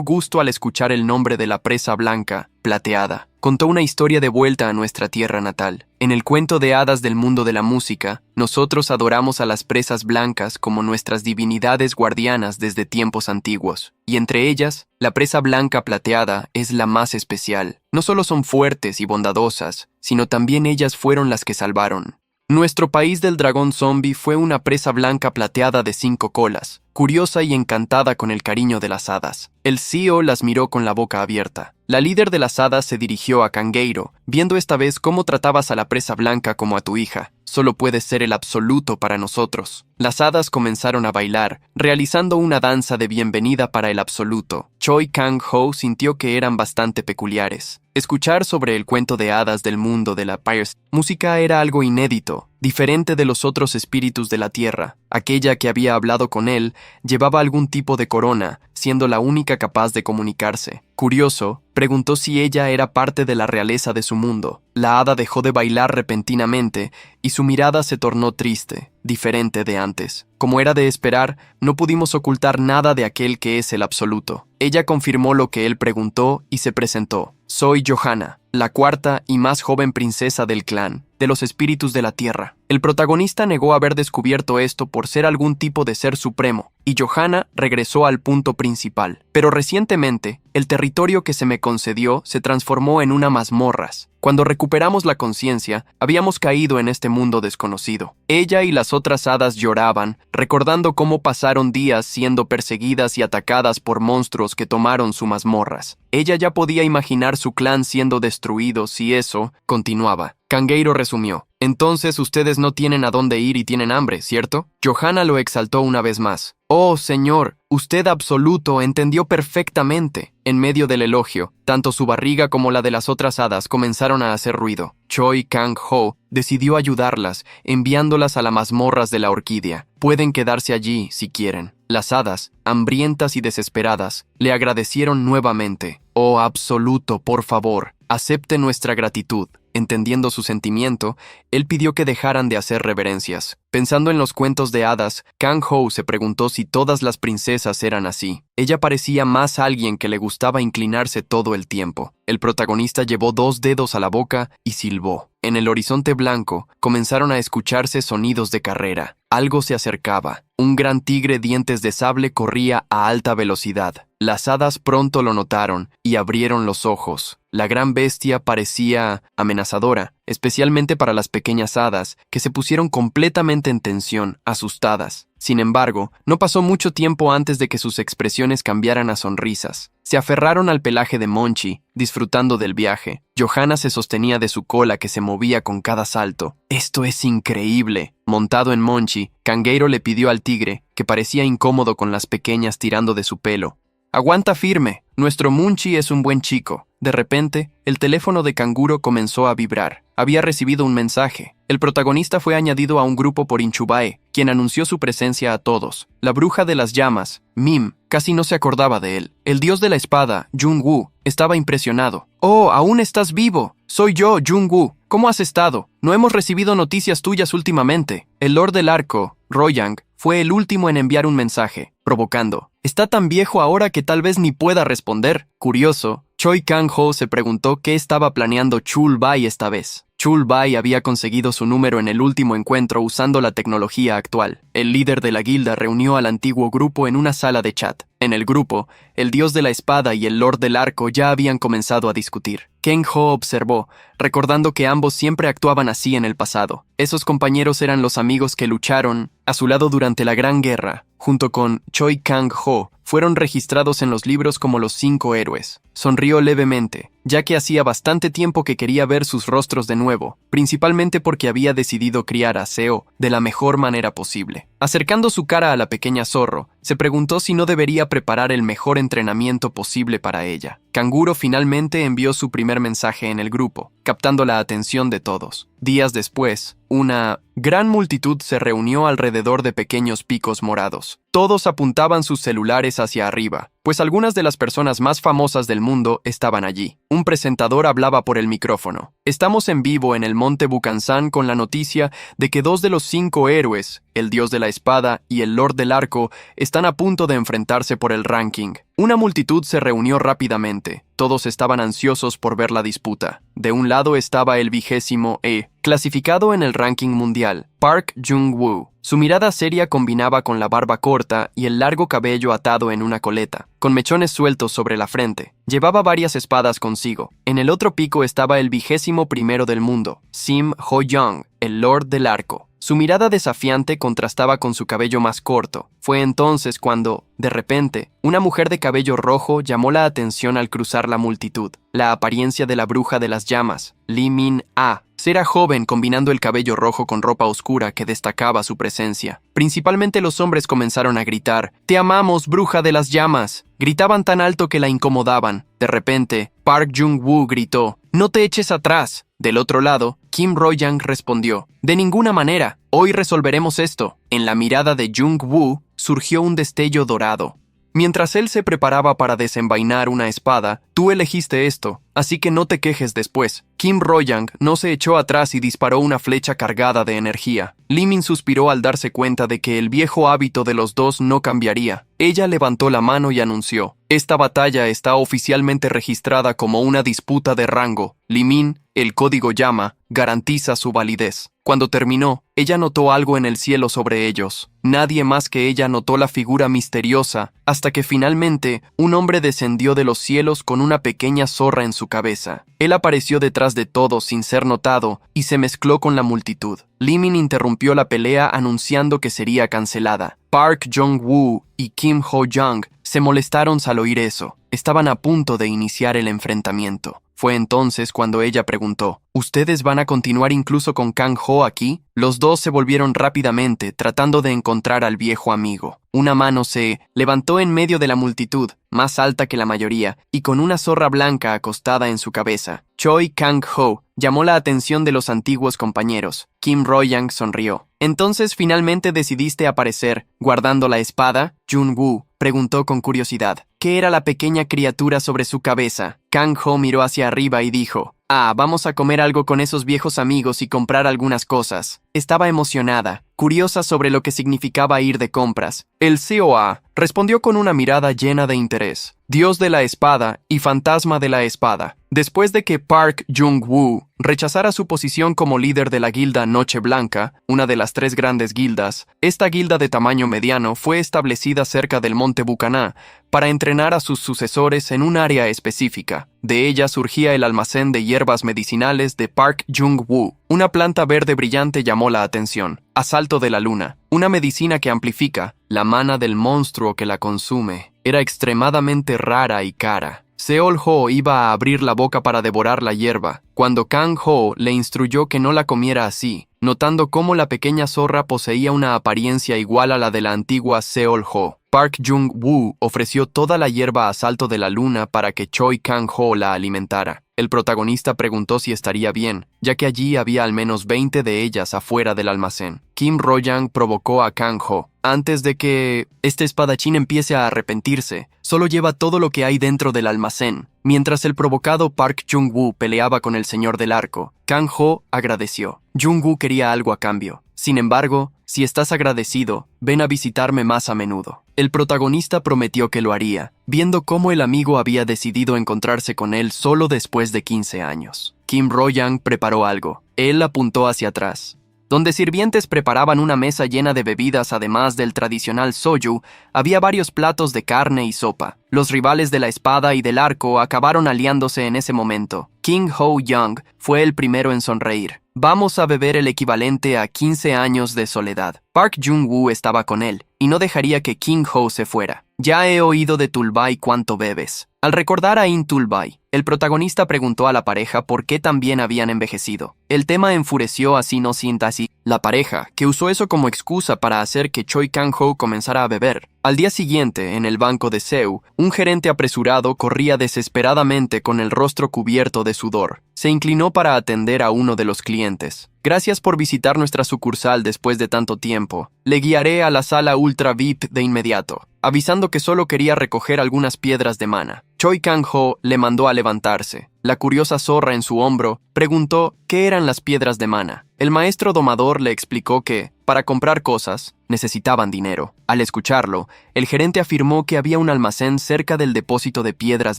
gusto al escuchar el nombre de la presa blanca, plateada. Contó una historia de vuelta a nuestra tierra natal. En el cuento de hadas del mundo de la música, nosotros adoramos a las presas blancas como nuestras divinidades guardianas desde tiempos antiguos. Y entre ellas, la presa blanca plateada es la más especial. No solo son fuertes y bondadosas, sino también ellas fueron las que salvaron Nuestro país del dragón zombie fue una presa blanca plateada de 5 colas, curiosa y encantada con el cariño de las hadas. El CEO las miró con la boca abierta. La líder de las hadas se dirigió a Kangeiro, viendo esta vez cómo tratabas a la presa blanca como a tu hija. Solo puedes ser el absoluto para nosotros. Las hadas comenzaron a bailar, realizando una danza de bienvenida para el absoluto. Choi Kang-ho sintió que eran bastante peculiares. Escuchar sobre el cuento de hadas del mundo de la Pierce música era algo inédito, diferente de los otros espíritus de la tierra. Aquella que había hablado con él llevaba algún tipo de corona, siendo la única capaz de comunicarse. Curioso, preguntó si ella era parte de la realeza de su mundo. La hada dejó de bailar repentinamente y su mirada se tornó triste, diferente de antes. Como era de esperar, no pudimos ocultar nada de aquel que es el absoluto. Ella confirmó lo que él preguntó y se presentó. Soy Johanna, la cuarta y más joven princesa del clan, de los espíritus de la tierra. El protagonista negó haber descubierto esto por ser algún tipo de ser supremo, y Johanna regresó al punto principal. Pero recientemente, el territorio que se me concedió se transformó en una mazmorras. Cuando recuperamos la conciencia, habíamos caído en este mundo desconocido. Ella y las otras hadas lloraban, recordando cómo pasaron días siendo perseguidas y atacadas por monstruos que tomaron su mazmorras. Ella ya podía imaginar su clan siendo destruido si eso continuaba. Kangeiro resumió. Entonces ustedes no tienen a dónde ir y tienen hambre, ¿cierto? Johanna lo exaltó una vez más. Oh, señor, usted absoluto entendió perfectamente. En medio del elogio, tanto su barriga como la de las otras hadas comenzaron a hacer ruido. Choi Kang-ho decidió ayudarlas, enviándolas a las mazmorras de la orquídea. Pueden quedarse allí si quieren. Las hadas, hambrientas y desesperadas, le agradecieron nuevamente. Oh, absoluto, por favor, acepte nuestra gratitud. Entendiendo su sentimiento, él pidió que dejaran de hacer reverencias. Pensando en los cuentos de hadas, Kang-ho se preguntó si todas las princesas eran así. Ella parecía más alguien que le gustaba inclinarse todo el tiempo. El protagonista llevó 2 dedos a la boca y silbó. En el horizonte blanco comenzaron a escucharse sonidos de carrera. Algo se acercaba. Un gran tigre dientes de sable corría a alta velocidad. Las hadas pronto lo notaron y abrieron los ojos. La gran bestia parecía amenazadora, especialmente para las pequeñas hadas, que se pusieron completamente en tensión, asustadas. Sin embargo, no pasó mucho tiempo antes de que sus expresiones cambiaran a sonrisas. Se aferraron al pelaje de Monchi, disfrutando del viaje. Johanna se sostenía de su cola que se movía con cada salto. «Esto es increíble». Montado en Monchi, Kangeiro le pidió al tigre, que parecía incómodo con las pequeñas tirando de su pelo. «Aguanta firme, nuestro Munchi es un buen chico». De repente, el teléfono de Canguro comenzó a vibrar. Había recibido un mensaje. El protagonista fue añadido a un grupo por Inchubae, quien anunció su presencia a todos. La bruja de las llamas, Mim, casi no se acordaba de él. El dios de la espada, Jung-woo, estaba impresionado. «Oh, aún estás vivo. Soy yo, Jung-woo. ¿Cómo has estado? No hemos recibido noticias tuyas últimamente». El Lord del Arco, Royang, fue el último en enviar un mensaje, provocando. «Está tan viejo ahora que tal vez ni pueda responder». Curioso, Choi Kang-ho se preguntó qué estaba planeando Chul-bai esta vez. Chul-bai había conseguido su número en el último encuentro usando la tecnología actual. El líder de la guilda reunió al antiguo grupo en una sala de chat. En el grupo, el dios de la espada y el lord del arco ya habían comenzado a discutir. Kang-ho observó, recordando que ambos siempre actuaban así en el pasado. Esos compañeros eran los amigos que lucharon a su lado durante la Gran Guerra. Junto con Choi Kang-ho, fueron registrados en los libros como los 5 héroes. Sonrió levemente, ya que hacía bastante tiempo que quería ver sus rostros de nuevo, principalmente porque había decidido criar a Seo de la mejor manera posible. Acercando su cara a la pequeña zorro, se preguntó si no debería preparar el mejor entrenamiento posible para ella. Canguro finalmente envió su primer mensaje en el grupo, captando la atención de todos. Días después, una gran multitud se reunió alrededor de pequeños picos morados. Todos apuntaban sus celulares hacia arriba, pues algunas de las personas más famosas del mundo estaban allí. Un presentador hablaba por el micrófono. Estamos en vivo en el monte Bukansan con la noticia de que 2 de los 5 héroes, el dios de la espada y el lord del arco, están a punto de enfrentarse por el ranking. Una multitud se reunió rápidamente. Todos estaban ansiosos por ver la disputa. De un lado estaba el 20º Clasificado en el ranking mundial, Park Jung-woo. Su mirada seria combinaba con la barba corta y el largo cabello atado en una coleta, con mechones sueltos sobre la frente. Llevaba varias espadas consigo. En el otro pico estaba el 21º del mundo, Sim Ho-young, el Lord del Arco. Su mirada desafiante contrastaba con su cabello más corto. Fue entonces cuando, de repente, una mujer de cabello rojo llamó la atención al cruzar la multitud. La apariencia de la bruja de las llamas, Lee Min-ah. Era joven combinando el cabello rojo con ropa oscura que destacaba su presencia. Principalmente los hombres comenzaron a gritar: «¡Te amamos, bruja de las llamas!». Gritaban tan alto que la incomodaban. De repente, Park Jung-woo gritó: «¡No te eches atrás!». Del otro lado, Kim Ro-young respondió: «De ninguna manera, hoy resolveremos esto». En la mirada de Jung-woo surgió un destello dorado. Mientras él se preparaba para desenvainar una espada, tú elegiste esto, así que no te quejes después. Kim Ro-young no se echó atrás y disparó una flecha cargada de energía. Lee Min suspiró al darse cuenta de que el viejo hábito de los dos no cambiaría. Ella levantó la mano y anunció: «Esta batalla está oficialmente registrada como una disputa de rango. Lee Min, el código llama, garantiza su validez». Cuando terminó, ella notó algo en el cielo sobre ellos. Nadie más que ella notó la figura misteriosa, hasta que finalmente un hombre descendió de los cielos con una pequeña zorra en su cabeza. Él apareció detrás de todos sin ser notado y se mezcló con la multitud. Lee Min interrumpió la pelea anunciando que sería cancelada. Park Jung-woo y Kim Ho-young se molestaron al oír eso. Estaban a punto de iniciar el enfrentamiento. Fue entonces cuando ella preguntó: «¿Ustedes van a continuar incluso con Kang-ho aquí?». Los dos se volvieron rápidamente, tratando de encontrar al viejo amigo. Una mano se levantó en medio de la multitud, más alta que la mayoría, y con una zorra blanca acostada en su cabeza. Choi Kang-ho llamó la atención de los antiguos compañeros. Kim Ro-young sonrió. «¿Entonces finalmente decidiste aparecer, guardando la espada?». Jung-woo preguntó con curiosidad: «¿Qué era la pequeña criatura sobre su cabeza?». Kang-ho miró hacia arriba y dijo: «Ah, vamos a comer algo con esos viejos amigos y comprar algunas cosas». Estaba emocionada, curiosa sobre lo que significaba ir de compras. El COA respondió con una mirada llena de interés: «Dios de la espada y fantasma de la espada». Después de que Park Jung-woo rechazara su posición como líder de la guilda Noche Blanca, una de las 3 grandes guildas, esta guilda de tamaño mediano fue establecida cerca del monte Bucaná para entrenar a sus sucesores en un área específica. De ella surgía el almacén de hierbas medicinales de Park Jung-woo. Una planta verde brillante llamó la atención: Asalto de la luna, una medicina que amplifica la mana del monstruo que la consume. Era extremadamente rara y cara. Seol-ho iba a abrir la boca para devorar la hierba, cuando Kang-ho le instruyó que no la comiera así, notando cómo la pequeña zorra poseía una apariencia igual a la de la antigua Seol-ho. Park Jung-woo ofreció toda la hierba Asalto de la Luna para que Choi Kang-ho la alimentara. El protagonista preguntó si estaría bien, ya que allí había al menos 20 de ellas afuera del almacén. Kim Ro-young provocó a Kang-ho: «Antes de que este espadachín empiece a arrepentirse, solo lleva todo lo que hay dentro del almacén». Mientras el provocado Park Jung-woo peleaba con el señor del arco, Kang-ho agradeció. Jung-woo quería algo a cambio. «Sin embargo, si estás agradecido, ven a visitarme más a menudo». El protagonista prometió que lo haría, viendo cómo el amigo había decidido encontrarse con él solo después de 15 años. Kim Ro-young preparó algo. Él apuntó hacia atrás. Donde sirvientes preparaban una mesa llena de bebidas además del tradicional soju, había varios platos de carne y sopa. Los rivales de la espada y del arco acabaron aliándose en ese momento. Kim Ho-young fue el primero en sonreír. «Vamos a beber el equivalente a 15 años de soledad». Park Jung-woo estaba con él, y no dejaría que King Ho se fuera. «Ya he oído de Tulbai cuánto bebes». Al recordar a In Tulbai, el protagonista preguntó a la pareja por qué también habían envejecido. El tema enfureció a Sino Sintasi, la pareja, que usó eso como excusa para hacer que Choi Kang-ho comenzara a beber. Al día siguiente, en el banco de Seu, un gerente apresurado corría desesperadamente con el rostro cubierto de sudor. Se inclinó para atender a uno de los clientes. «Gracias por visitar nuestra sucursal después de tanto tiempo. Le guiaré a la sala Ultra VIP de inmediato», avisando que solo quería recoger algunas piedras de mana. Choi Kang-ho le mandó a levantarse. La curiosa zorra en su hombro preguntó qué eran las piedras de mana. El maestro domador le explicó que, para comprar cosas, necesitaban dinero. Al escucharlo, el gerente afirmó que había un almacén cerca del depósito de piedras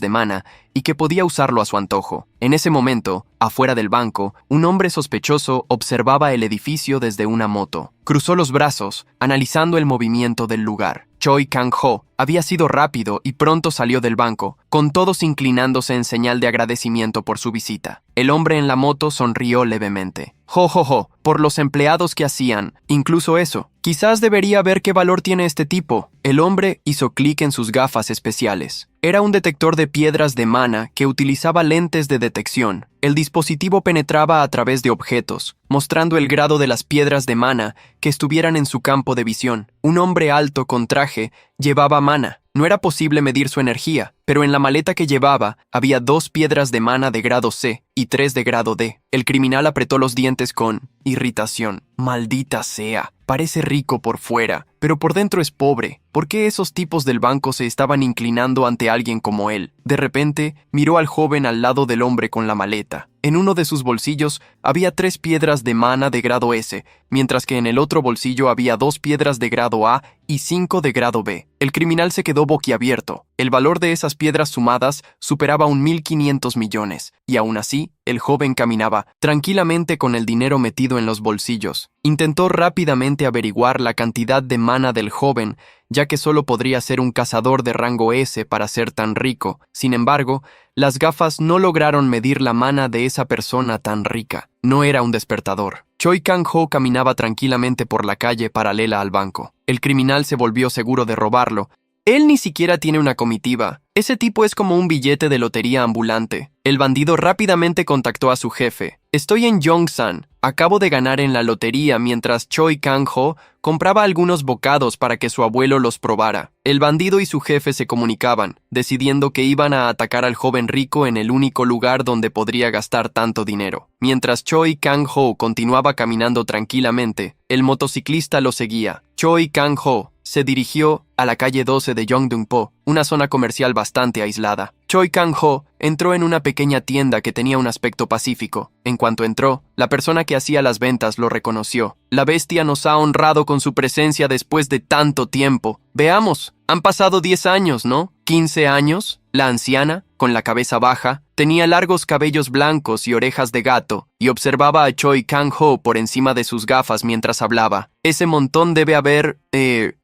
de mana y que podía usarlo a su antojo. En ese momento, afuera del banco, un hombre sospechoso observaba el edificio desde una moto. Cruzó los brazos, analizando el movimiento del lugar. Choi Kang-ho había sido rápido y pronto salió del banco, con todos inclinándose en señal de agradecimiento por su visita. El hombre en la moto sonrió levemente. Jo, por los empleados que hacían, incluso eso. Quizás debería ver qué valor tiene este tipo. El hombre hizo clic en sus gafas especiales. Era un detector de piedras de mana que utilizaba lentes de detección. El dispositivo penetraba a través de objetos, mostrando el grado de las piedras de mana que estuvieran en su campo de visión. Un hombre alto con traje llevaba mana. No era posible medir su energía, pero en la maleta que llevaba había 2 piedras de mana de grado C y 3 de grado D. El criminal apretó los dientes con irritación. Maldita sea, parece rico por fuera, pero por dentro es pobre. ¿Por qué esos tipos del banco se estaban inclinando ante alguien como él? De repente, miró al joven al lado del hombre con la maleta. En uno de sus bolsillos había 3 piedras de mana de grado S, mientras que en el otro bolsillo había 2 piedras de grado A y 5 de grado B. El criminal se quedó boquiabierto. El valor de esas piedras sumadas superaba 1.500 millones, y aún así, el joven caminaba tranquilamente con el dinero metido en los bolsillos. Intentó rápidamente averiguar la cantidad de mana del joven, ya que solo podría ser un cazador de rango S para ser tan rico. Sin embargo, las gafas no lograron medir la mana de esa persona tan rica. No era un despertador. Choi Kang-ho caminaba tranquilamente por la calle paralela al banco. El criminal se volvió seguro de robarlo. Él ni siquiera tiene una comitiva. Ese tipo es como un billete de lotería ambulante. El bandido rápidamente contactó a su jefe. Estoy en Yongsan. Acabo de ganar en la lotería mientras Choi Kang-ho compraba algunos bocados para que su abuelo los probara. El bandido y su jefe se comunicaban, decidiendo que iban a atacar al joven rico en el único lugar donde podría gastar tanto dinero. Mientras Choi Kang-ho continuaba caminando tranquilamente, el motociclista lo seguía. Choi Kang-ho se dirigió a la calle 12 de Yongdungpo, una zona comercial bastante aislada. Choi Kang-ho entró en una pequeña tienda que tenía un aspecto pacífico. En cuanto entró, la persona que hacía las ventas lo reconoció. La bestia nos ha honrado con su presencia después de tanto tiempo. Veamos, han pasado 10 años, ¿no? 15 años. La anciana, con la cabeza baja, tenía largos cabellos blancos y orejas de gato, y observaba a Choi Kang-ho por encima de sus gafas mientras hablaba. Ese montón debe haber,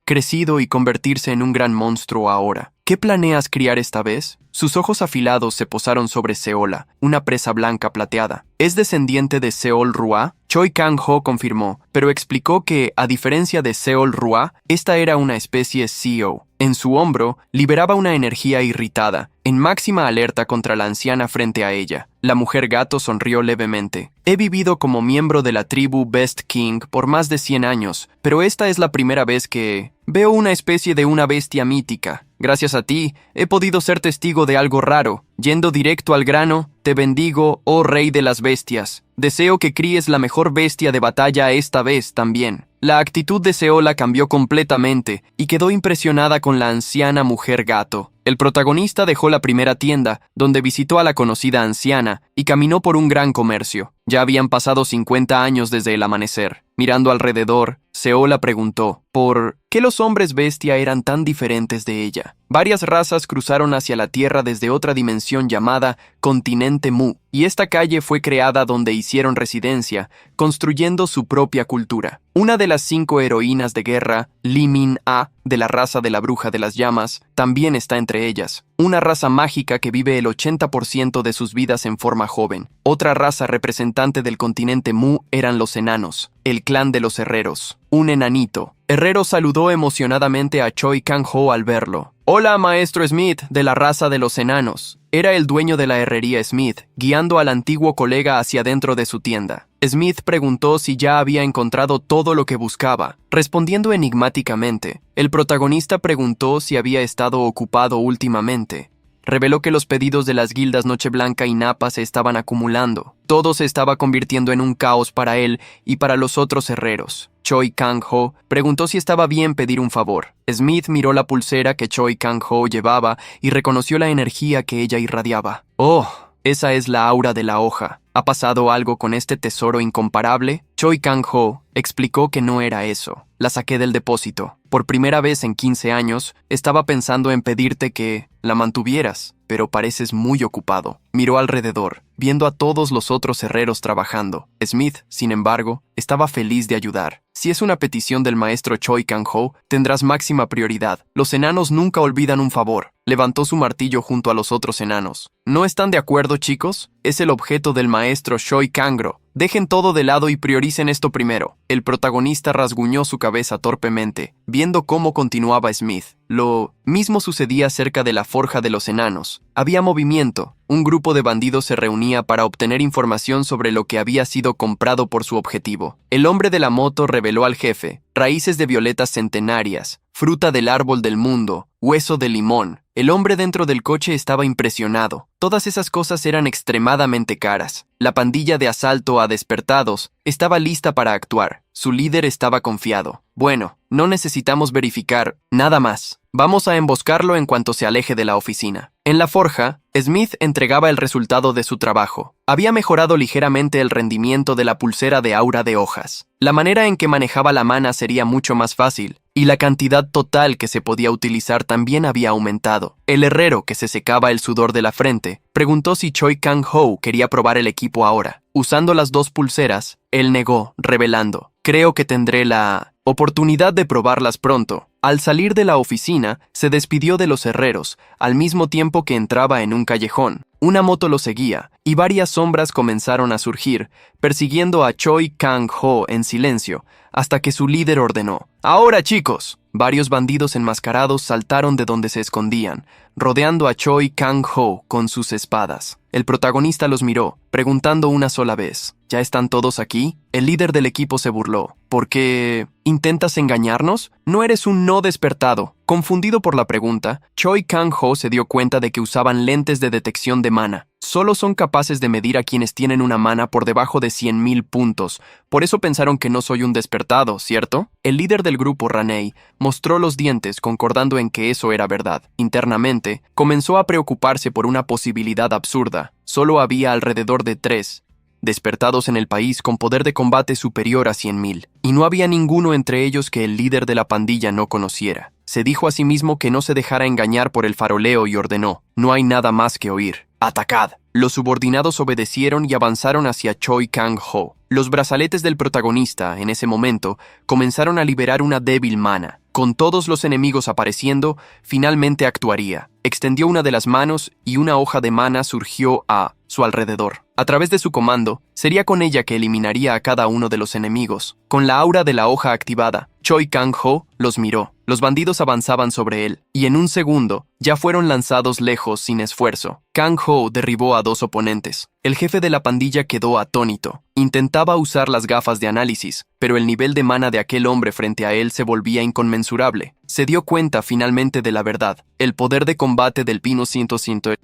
crecido y convertirse en un gran monstruo ahora. ¿Qué planeas criar esta vez? Sus ojos afilados se posaron sobre Seola, una presa blanca plateada. ¿Es descendiente de Seol Rua? Choi Kang-ho confirmó, pero explicó que, a diferencia de Seol Rua, esta era una especie CEO. En su hombro, liberaba una energía irritada, en máxima alerta contra la anciana frente a ella. La mujer gato sonrió levemente. He vivido como miembro de la tribu Best King por más de 100 años, pero esta es la primera vez que veo una especie de una bestia mítica. Gracias a ti, he podido ser testigo de algo raro. Yendo directo al grano, te bendigo, oh rey de las bestias. Deseo que críes la mejor bestia de batalla esta vez también. La actitud de Seola cambió completamente y quedó impresionada con la anciana mujer gato. El protagonista dejó la primera tienda, donde visitó a la conocida anciana, y caminó por un gran comercio. Ya habían pasado 50 años desde el amanecer. Mirando alrededor, Seola preguntó, ¿por qué los hombres bestia eran tan diferentes de ella? Varias razas cruzaron hacia la Tierra desde otra dimensión llamada Continente Mu, y esta calle fue creada donde hicieron residencia, construyendo su propia cultura. Una de las 5 heroínas de guerra, Lee Min-ah, de la raza de la Bruja de las Llamas, también está entre ellas. Una raza mágica que vive el 80% de sus vidas en forma joven. Otra raza representante del continente Mu eran los enanos, el clan de los herreros. Un enanito. Herrero saludó emocionadamente a Choi Kang-ho al verlo. Hola, maestro Smith, de la raza de los enanos. Era el dueño de la herrería Smith, guiando al antiguo colega hacia dentro de su tienda. Smith preguntó si ya había encontrado todo lo que buscaba. Respondiendo enigmáticamente, el protagonista preguntó si había estado ocupado últimamente. Reveló que los pedidos de las guildas Nocheblanca y Napa se estaban acumulando. Todo se estaba convirtiendo en un caos para él y para los otros herreros. Choi Kang-ho preguntó si estaba bien pedir un favor. Smith miró la pulsera que Choi Kang-ho llevaba y reconoció la energía que ella irradiaba. ¡Oh! Esa es la aura de la hoja. ¿Ha pasado algo con este tesoro incomparable? Choi Kang-ho explicó que no era eso. La saqué del depósito. Por primera vez en 15 años, estaba pensando en pedirte que la mantuvieras, pero pareces muy ocupado. Miró alrededor, viendo a todos los otros herreros trabajando. Smith, sin embargo, estaba feliz de ayudar. Si es una petición del maestro Choi Kang-ho, tendrás máxima prioridad. Los enanos nunca olvidan un favor. Levantó su martillo junto a los otros enanos. ¿No están de acuerdo, chicos? Es el objeto del maestro Choi Kang-ho. Dejen todo de lado y prioricen esto primero. El protagonista rasguñó su cabeza torpemente, viendo cómo continuaba Smith. Lo mismo sucedía cerca de la forja de los enanos. Había movimiento. Un grupo de bandidos se reunía para obtener información sobre lo que había sido comprado por su objetivo. El hombre de la moto reveló al jefe: raíces de violetas centenarias, fruta del árbol del mundo, hueso de limón. El hombre dentro del coche estaba impresionado. Todas esas cosas eran extremadamente caras. La pandilla de asalto a despertados estaba lista para actuar. Su líder estaba confiado. Bueno, no necesitamos verificar nada más. Vamos a emboscarlo en cuanto se aleje de la oficina. En la forja, Smith entregaba el resultado de su trabajo. Había mejorado ligeramente el rendimiento de la pulsera de aura de hojas. La manera en que manejaba la mana sería mucho más fácil, y la cantidad total que se podía utilizar también había aumentado. El herrero, que se secaba el sudor de la frente, preguntó si Choi Kang-ho quería probar el equipo ahora. Usando las dos pulseras, él negó, revelando: creo que tendré la oportunidad de probarlas pronto. Al salir de la oficina, se despidió de los herreros, al mismo tiempo que entraba en un callejón. Una moto lo seguía, y varias sombras comenzaron a surgir, persiguiendo a Choi Kang-ho en silencio, hasta que su líder ordenó: ¡ahora, chicos! Varios bandidos enmascarados saltaron de donde se escondían, rodeando a Choi Kang-ho con sus espadas. El protagonista los miró, preguntando una sola vez: ¿ya están todos aquí? El líder del equipo se burló. ¿Por qué intentas engañarnos? No eres un no despertado. Confundido por la pregunta, Choi Kang-ho se dio cuenta de que usaban lentes de detección de mana. Solo son capaces de medir a quienes tienen una mana por debajo de 100,000 puntos. Por eso pensaron que no soy un despertado, ¿cierto? El líder del grupo, Ranei, mostró los dientes, concordando en que eso era verdad. Internamente, comenzó a preocuparse por una posibilidad absurda. Solo había alrededor de 3 despertados en el país con poder de combate superior a 100,000, y no había ninguno entre ellos que el líder de la pandilla no conociera. Se dijo a sí mismo que no se dejara engañar por el faroleo y ordenó: no hay nada más que oír. ¡Atacad! Los subordinados obedecieron y avanzaron hacia Choi Kang-ho. Los brazaletes del protagonista, en ese momento, comenzaron a liberar una débil mana. Con todos los enemigos apareciendo, finalmente actuaría. Extendió una de las manos y una hoja de mana surgió a su alrededor. A través de su comando, sería con ella que eliminaría a cada uno de los enemigos. Con la aura de la hoja activada, Choi Kang-ho los miró. Los bandidos avanzaban sobre él, y en un segundo, ya fueron lanzados lejos sin esfuerzo. Kang-ho derribó a 2 oponentes. El jefe de la pandilla quedó atónito. Intentaba usar las gafas de análisis, pero el nivel de mana de aquel hombre frente a él se volvía inconmensurable. Se dio cuenta finalmente de la verdad. El poder de combate del Pino 100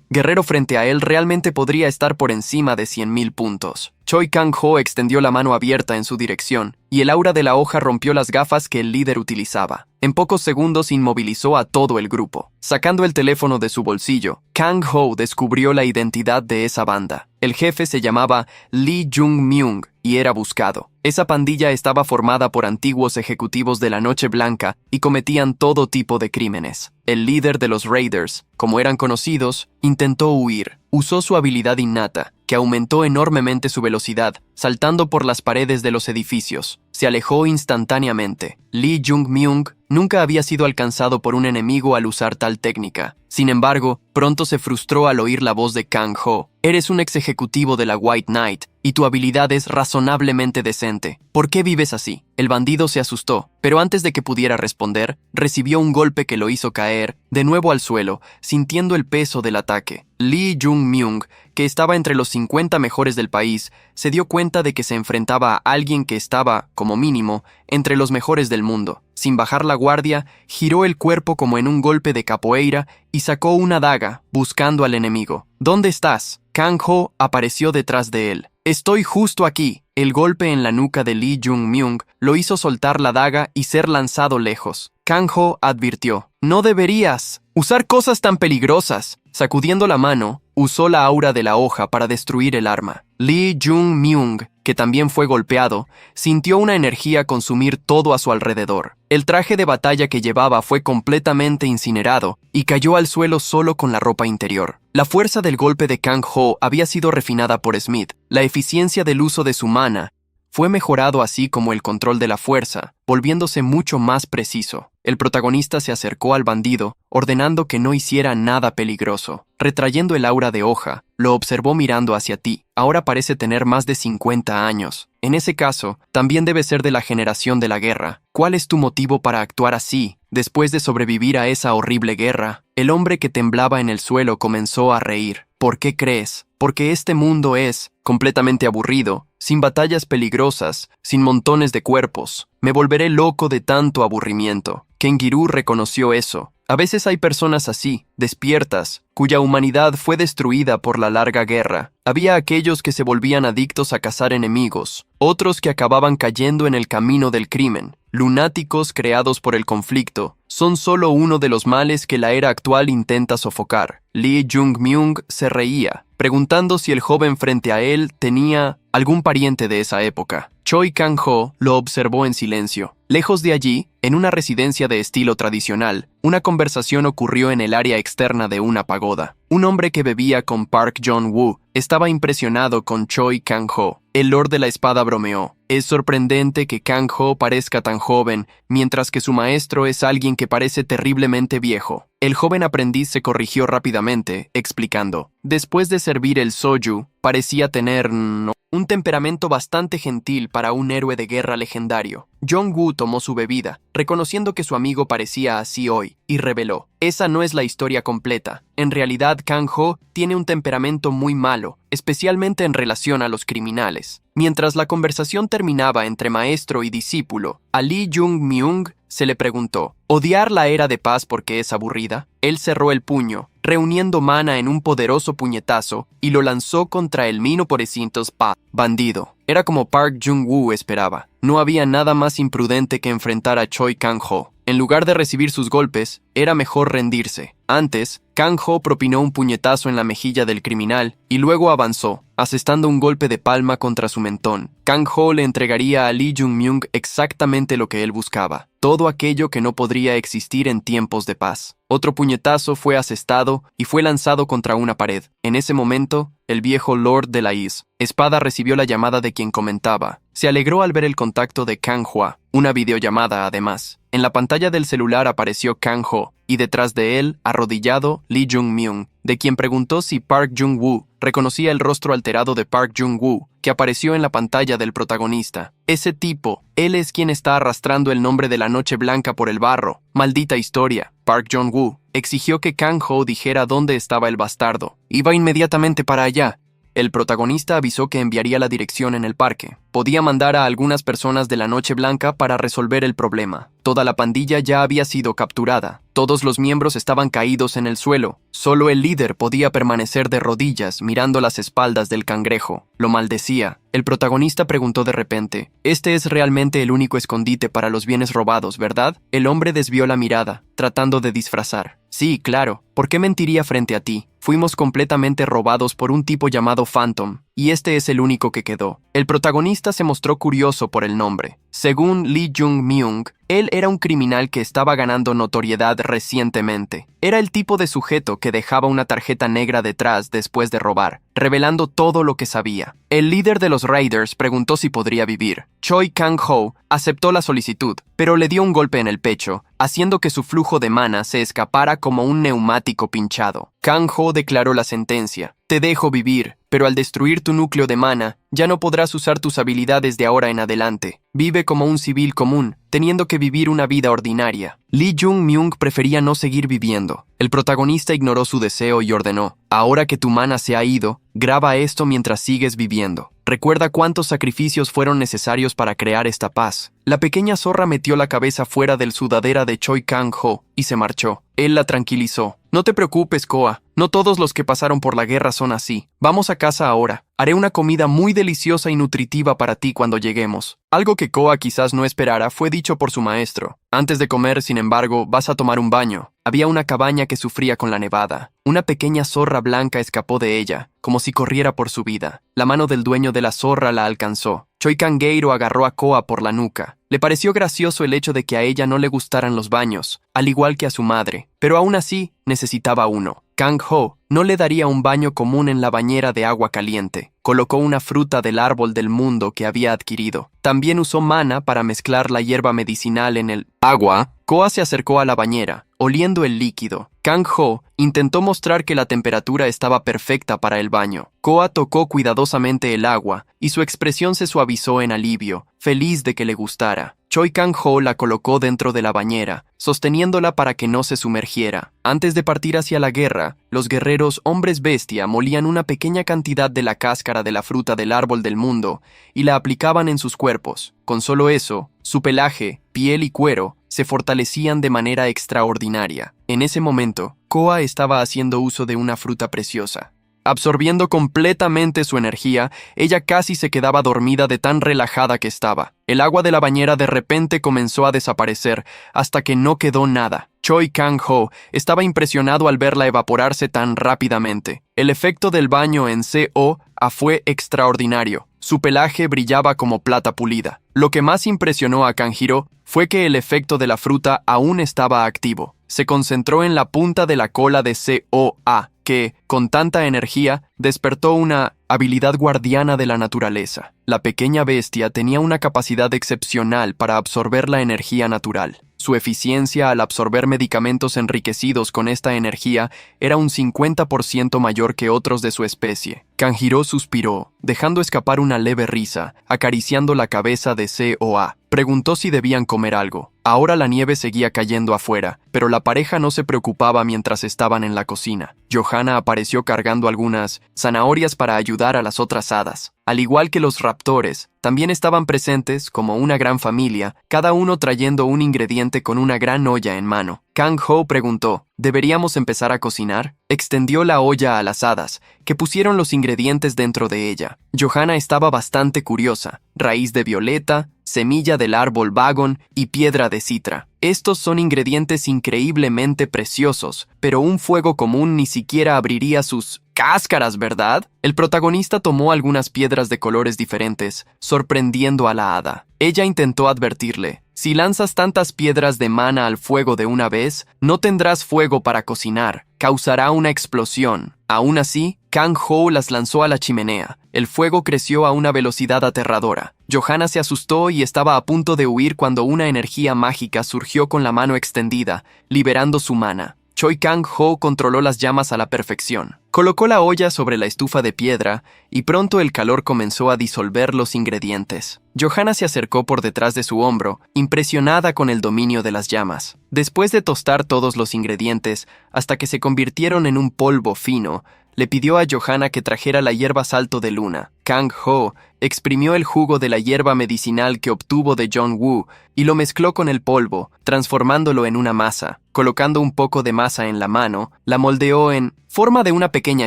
guerrero frente a él realmente podría estar por encima de 100,000 puntos. Choi Kang-ho extendió la mano abierta en su dirección, y el aura de la hoja rompió las gafas que el líder utilizaba. En pocos segundos inmovilizó a todo el grupo. Sacando el teléfono de su bolsillo, Kang-ho descubrió la identidad de esa banda. El jefe se llamaba Lee Jung-myung y era buscado. Esa pandilla estaba formada por antiguos ejecutivos de la Noche Blanca y cometían todo tipo de crímenes. El líder de los Raiders, como eran conocidos, intentó huir. Usó su habilidad innata, que aumentó enormemente su velocidad, saltando por las paredes de los edificios. Se alejó instantáneamente. Lee Jung-myung nunca había sido alcanzado por un enemigo al usar tal técnica. Sin embargo, pronto se frustró al oír la voz de Kang-ho. Eres un ex ejecutivo de la White Knight, y tu habilidad es razonablemente decente. ¿Por qué vives así? El bandido se asustó, pero antes de que pudiera responder, recibió un golpe que lo hizo caer de nuevo al suelo, sintiendo el peso del ataque. Lee Jung-myung, que estaba entre los 50 mejores del país, se dio cuenta de que se enfrentaba a alguien que estaba, como mínimo, entre los mejores del mundo. Sin bajar la guardia, giró el cuerpo como en un golpe de capoeira y sacó una daga, buscando al enemigo. ¿Dónde estás? Kang-ho apareció detrás de él. Estoy justo aquí. El golpe en la nuca de Lee Jung-myung lo hizo soltar la daga y ser lanzado lejos. Kang-ho advirtió: no deberías usar cosas tan peligrosas. Sacudiendo la mano, usó la aura de la hoja para destruir el arma. Lee Jung-myung, que también fue golpeado, sintió una energía consumir todo a su alrededor. El traje de batalla que llevaba fue completamente incinerado y cayó al suelo solo con la ropa interior. La fuerza del golpe de Kang-ho había sido refinada por Smith. La eficiencia del uso de su mana fue mejorado, así como el control de la fuerza, volviéndose mucho más preciso. El protagonista se acercó al bandido, ordenando que no hiciera nada peligroso. Retrayendo el aura de hoja, lo observó mirando hacia ti. Ahora parece tener más de 50 años. En ese caso, también debe ser de la generación de la guerra. ¿Cuál es tu motivo para actuar así? Después de sobrevivir a esa horrible guerra, el hombre que temblaba en el suelo comenzó a reír. ¿Por qué crees? Porque este mundo es completamente aburrido, sin batallas peligrosas, sin montones de cuerpos. Me volveré loco de tanto aburrimiento. Kengiru reconoció eso. A veces hay personas así, despiertas, cuya humanidad fue destruida por la larga guerra. Había aquellos que se volvían adictos a cazar enemigos, otros que acababan cayendo en el camino del crimen. Lunáticos creados por el conflicto son solo uno de los males que la era actual intenta sofocar. Lee Jung-myung se reía, preguntando si el joven frente a él tenía algún pariente de esa época. Choi Kang-ho lo observó en silencio. Lejos de allí, en una residencia de estilo tradicional, una conversación ocurrió en el área externa de una pagoda. Un hombre que bebía con Park Jong-woo estaba impresionado con Choi Kang-ho. El Lord de la Espada bromeó. Es sorprendente que Kang-ho parezca tan joven, mientras que su maestro es alguien que parece terriblemente viejo. El joven aprendiz se corrigió rápidamente, explicando. Después de servir el soju, parecía tener un temperamento bastante gentil para un héroe de guerra legendario. Jong-woo tomó su bebida, reconociendo que su amigo parecía así hoy, y reveló. Esa no es la historia completa. En realidad, Kang-ho tiene un temperamento muy malo, especialmente en relación a los criminales. Mientras la conversación terminaba entre maestro y discípulo, a Lee Jung-myung se le preguntó, ¿odiar la era de paz porque es aburrida? Él cerró el puño, reuniendo mana en un poderoso puñetazo, y lo lanzó contra el Mino Porecintos Pa, bandido. Era como Park Jung-woo esperaba. No había nada más imprudente que enfrentar a Choi Kang-ho. En lugar de recibir sus golpes, era mejor rendirse. Antes, Kang-ho propinó un puñetazo en la mejilla del criminal y luego avanzó, asestando un golpe de palma contra su mentón. Kang-ho le entregaría a Lee Jung-myung exactamente lo que él buscaba, todo aquello que no podría existir en tiempos de paz. Otro puñetazo fue asestado y fue lanzado contra una pared. En ese momento, el viejo Lord de la Espada recibió la llamada de quien comentaba. Se alegró al ver el contacto de Kang-hwa, una videollamada además. En la pantalla del celular apareció Kang-ho, y detrás de él, arrodillado, Lee Jung-myung, de quien preguntó si Park Jung-woo reconocía el rostro alterado de Park Jung-woo, que apareció en la pantalla del protagonista. Ese tipo, él es quien está arrastrando el nombre de la Noche Blanca por el barro. Maldita historia. Park Jong-woo exigió que Kang-ho dijera dónde estaba el bastardo. Iba inmediatamente para allá. El protagonista avisó que enviaría la dirección en el parque. Podía mandar a algunas personas de la Noche Blanca para resolver el problema. Toda la pandilla ya había sido capturada. Todos los miembros estaban caídos en el suelo. Solo el líder podía permanecer de rodillas mirando las espaldas del cangrejo. Lo maldecía. El protagonista preguntó de repente, «Este es realmente el único escondite para los bienes robados, ¿verdad?» El hombre desvió la mirada, tratando de disfrazar. «Sí, claro. ¿Por qué mentiría frente a ti? Fuimos completamente robados por un tipo llamado Phantom, y este es el único que quedó». El protagonista se mostró curioso por el nombre. Según Lee Jung-myung, él era un criminal que estaba ganando notoriedad recientemente. Era el tipo de sujeto que dejaba una tarjeta negra detrás después de robar, revelando todo lo que sabía. El líder de los Raiders preguntó si podría vivir. Choi Kang-ho aceptó la solicitud, pero le dio un golpe en el pecho, haciendo que su flujo de mana se escapara como un neumático pinchado. Kang-ho declaró la sentencia. «Te dejo vivir, pero al destruir tu núcleo de mana, ya no podrás usar tus habilidades de ahora en adelante. Vive como un civil común, teniendo que vivir una vida ordinaria». Lee Jung-myung prefería no seguir viviendo. El protagonista ignoró su deseo y ordenó, «Ahora que tu mana se ha ido, graba esto mientras sigues viviendo. Recuerda cuántos sacrificios fueron necesarios para crear esta paz». La pequeña zorra metió la cabeza fuera del sudadera de Choi Kang-ho y se marchó. Él la tranquilizó. «No te preocupes, Koa. No todos los que pasaron por la guerra son así. Vamos a casa ahora». Haré una comida muy deliciosa y nutritiva para ti cuando lleguemos. Algo que Koa quizás no esperara fue dicho por su maestro. Antes de comer, sin embargo, vas a tomar un baño. Había una cabaña que sufría con la nevada. Una pequeña zorra blanca escapó de ella, como si corriera por su vida. La mano del dueño de la zorra la alcanzó. Choi Kangeiro agarró a Koa por la nuca. Le pareció gracioso el hecho de que a ella no le gustaran los baños, al igual que a su madre, pero aún así necesitaba uno. Kang-ho no le daría un baño común en la bañera de agua caliente. Colocó una fruta del árbol del mundo que había adquirido. También usó mana para mezclar la hierba medicinal en el agua. Koa se acercó a la bañera, oliendo el líquido. Kang-ho intentó mostrar que la temperatura estaba perfecta para el baño. Koa tocó cuidadosamente el agua y su expresión se suavizó en alivio, feliz de que le gustara. Choi Kang-ho la colocó dentro de la bañera, sosteniéndola para que no se sumergiera. Antes de partir hacia la guerra, los guerreros hombres bestia molían una pequeña cantidad de la cáscara de la fruta del árbol del mundo y la aplicaban en sus cuerpos. Con solo eso, su pelaje, piel y cuero se fortalecían de manera extraordinaria. En ese momento, Koa estaba haciendo uso de una fruta preciosa. Absorbiendo completamente su energía, ella casi se quedaba dormida de tan relajada que estaba. El agua de la bañera de repente comenzó a desaparecer, hasta que no quedó nada. Choi Kang-ho estaba impresionado al verla evaporarse tan rápidamente. El efecto del baño en CO-A fue extraordinario. Su pelaje brillaba como plata pulida. Lo que más impresionó a Kanjiro fue que el efecto de la fruta aún estaba activo. Se concentró en la punta de la cola de CO-A, que, con tanta energía, despertó una habilidad guardiana de la naturaleza. La pequeña bestia tenía una capacidad excepcional para absorber la energía natural. Su eficiencia al absorber medicamentos enriquecidos con esta energía era un 50% mayor que otros de su especie. Kanjiro suspiró, dejando escapar una leve risa, acariciando la cabeza de CO-A. Preguntó si debían comer algo. Ahora la nieve seguía cayendo afuera, pero la pareja no se preocupaba mientras estaban en la cocina. Johanna apareció cargando algunas zanahorias para ayudar a las otras hadas. Al igual que los raptores, también estaban presentes como una gran familia, cada uno trayendo un ingrediente con una gran olla en mano. Kang-ho preguntó, ¿deberíamos empezar a cocinar? Extendió la olla a las hadas, que pusieron los ingredientes dentro de ella. Johanna estaba bastante curiosa. Raíz de violeta, semilla del árbol vagon y piedra de citra. Estos son ingredientes increíblemente preciosos, pero un fuego común ni siquiera abriría sus cáscaras, ¿verdad? El protagonista tomó algunas piedras de colores diferentes, sorprendiendo a la hada. Ella intentó advertirle, si lanzas tantas piedras de mana al fuego de una vez, no tendrás fuego para cocinar, causará una explosión. Aún así, Kang-ho las lanzó a la chimenea. El fuego creció a una velocidad aterradora. Johanna se asustó y estaba a punto de huir cuando una energía mágica surgió con la mano extendida, liberando su mana. Choi Kang-ho controló las llamas a la perfección. Colocó la olla sobre la estufa de piedra y pronto el calor comenzó a disolver los ingredientes. Johanna se acercó por detrás de su hombro, impresionada con el dominio de las llamas. Después de tostar todos los ingredientes hasta que se convirtieron en un polvo fino, le pidió a Johanna que trajera la hierba salto de luna. Kang-ho exprimió el jugo de la hierba medicinal que obtuvo de Jong-woo y lo mezcló con el polvo, transformándolo en una masa. Colocando un poco de masa en la mano, la moldeó en forma de una pequeña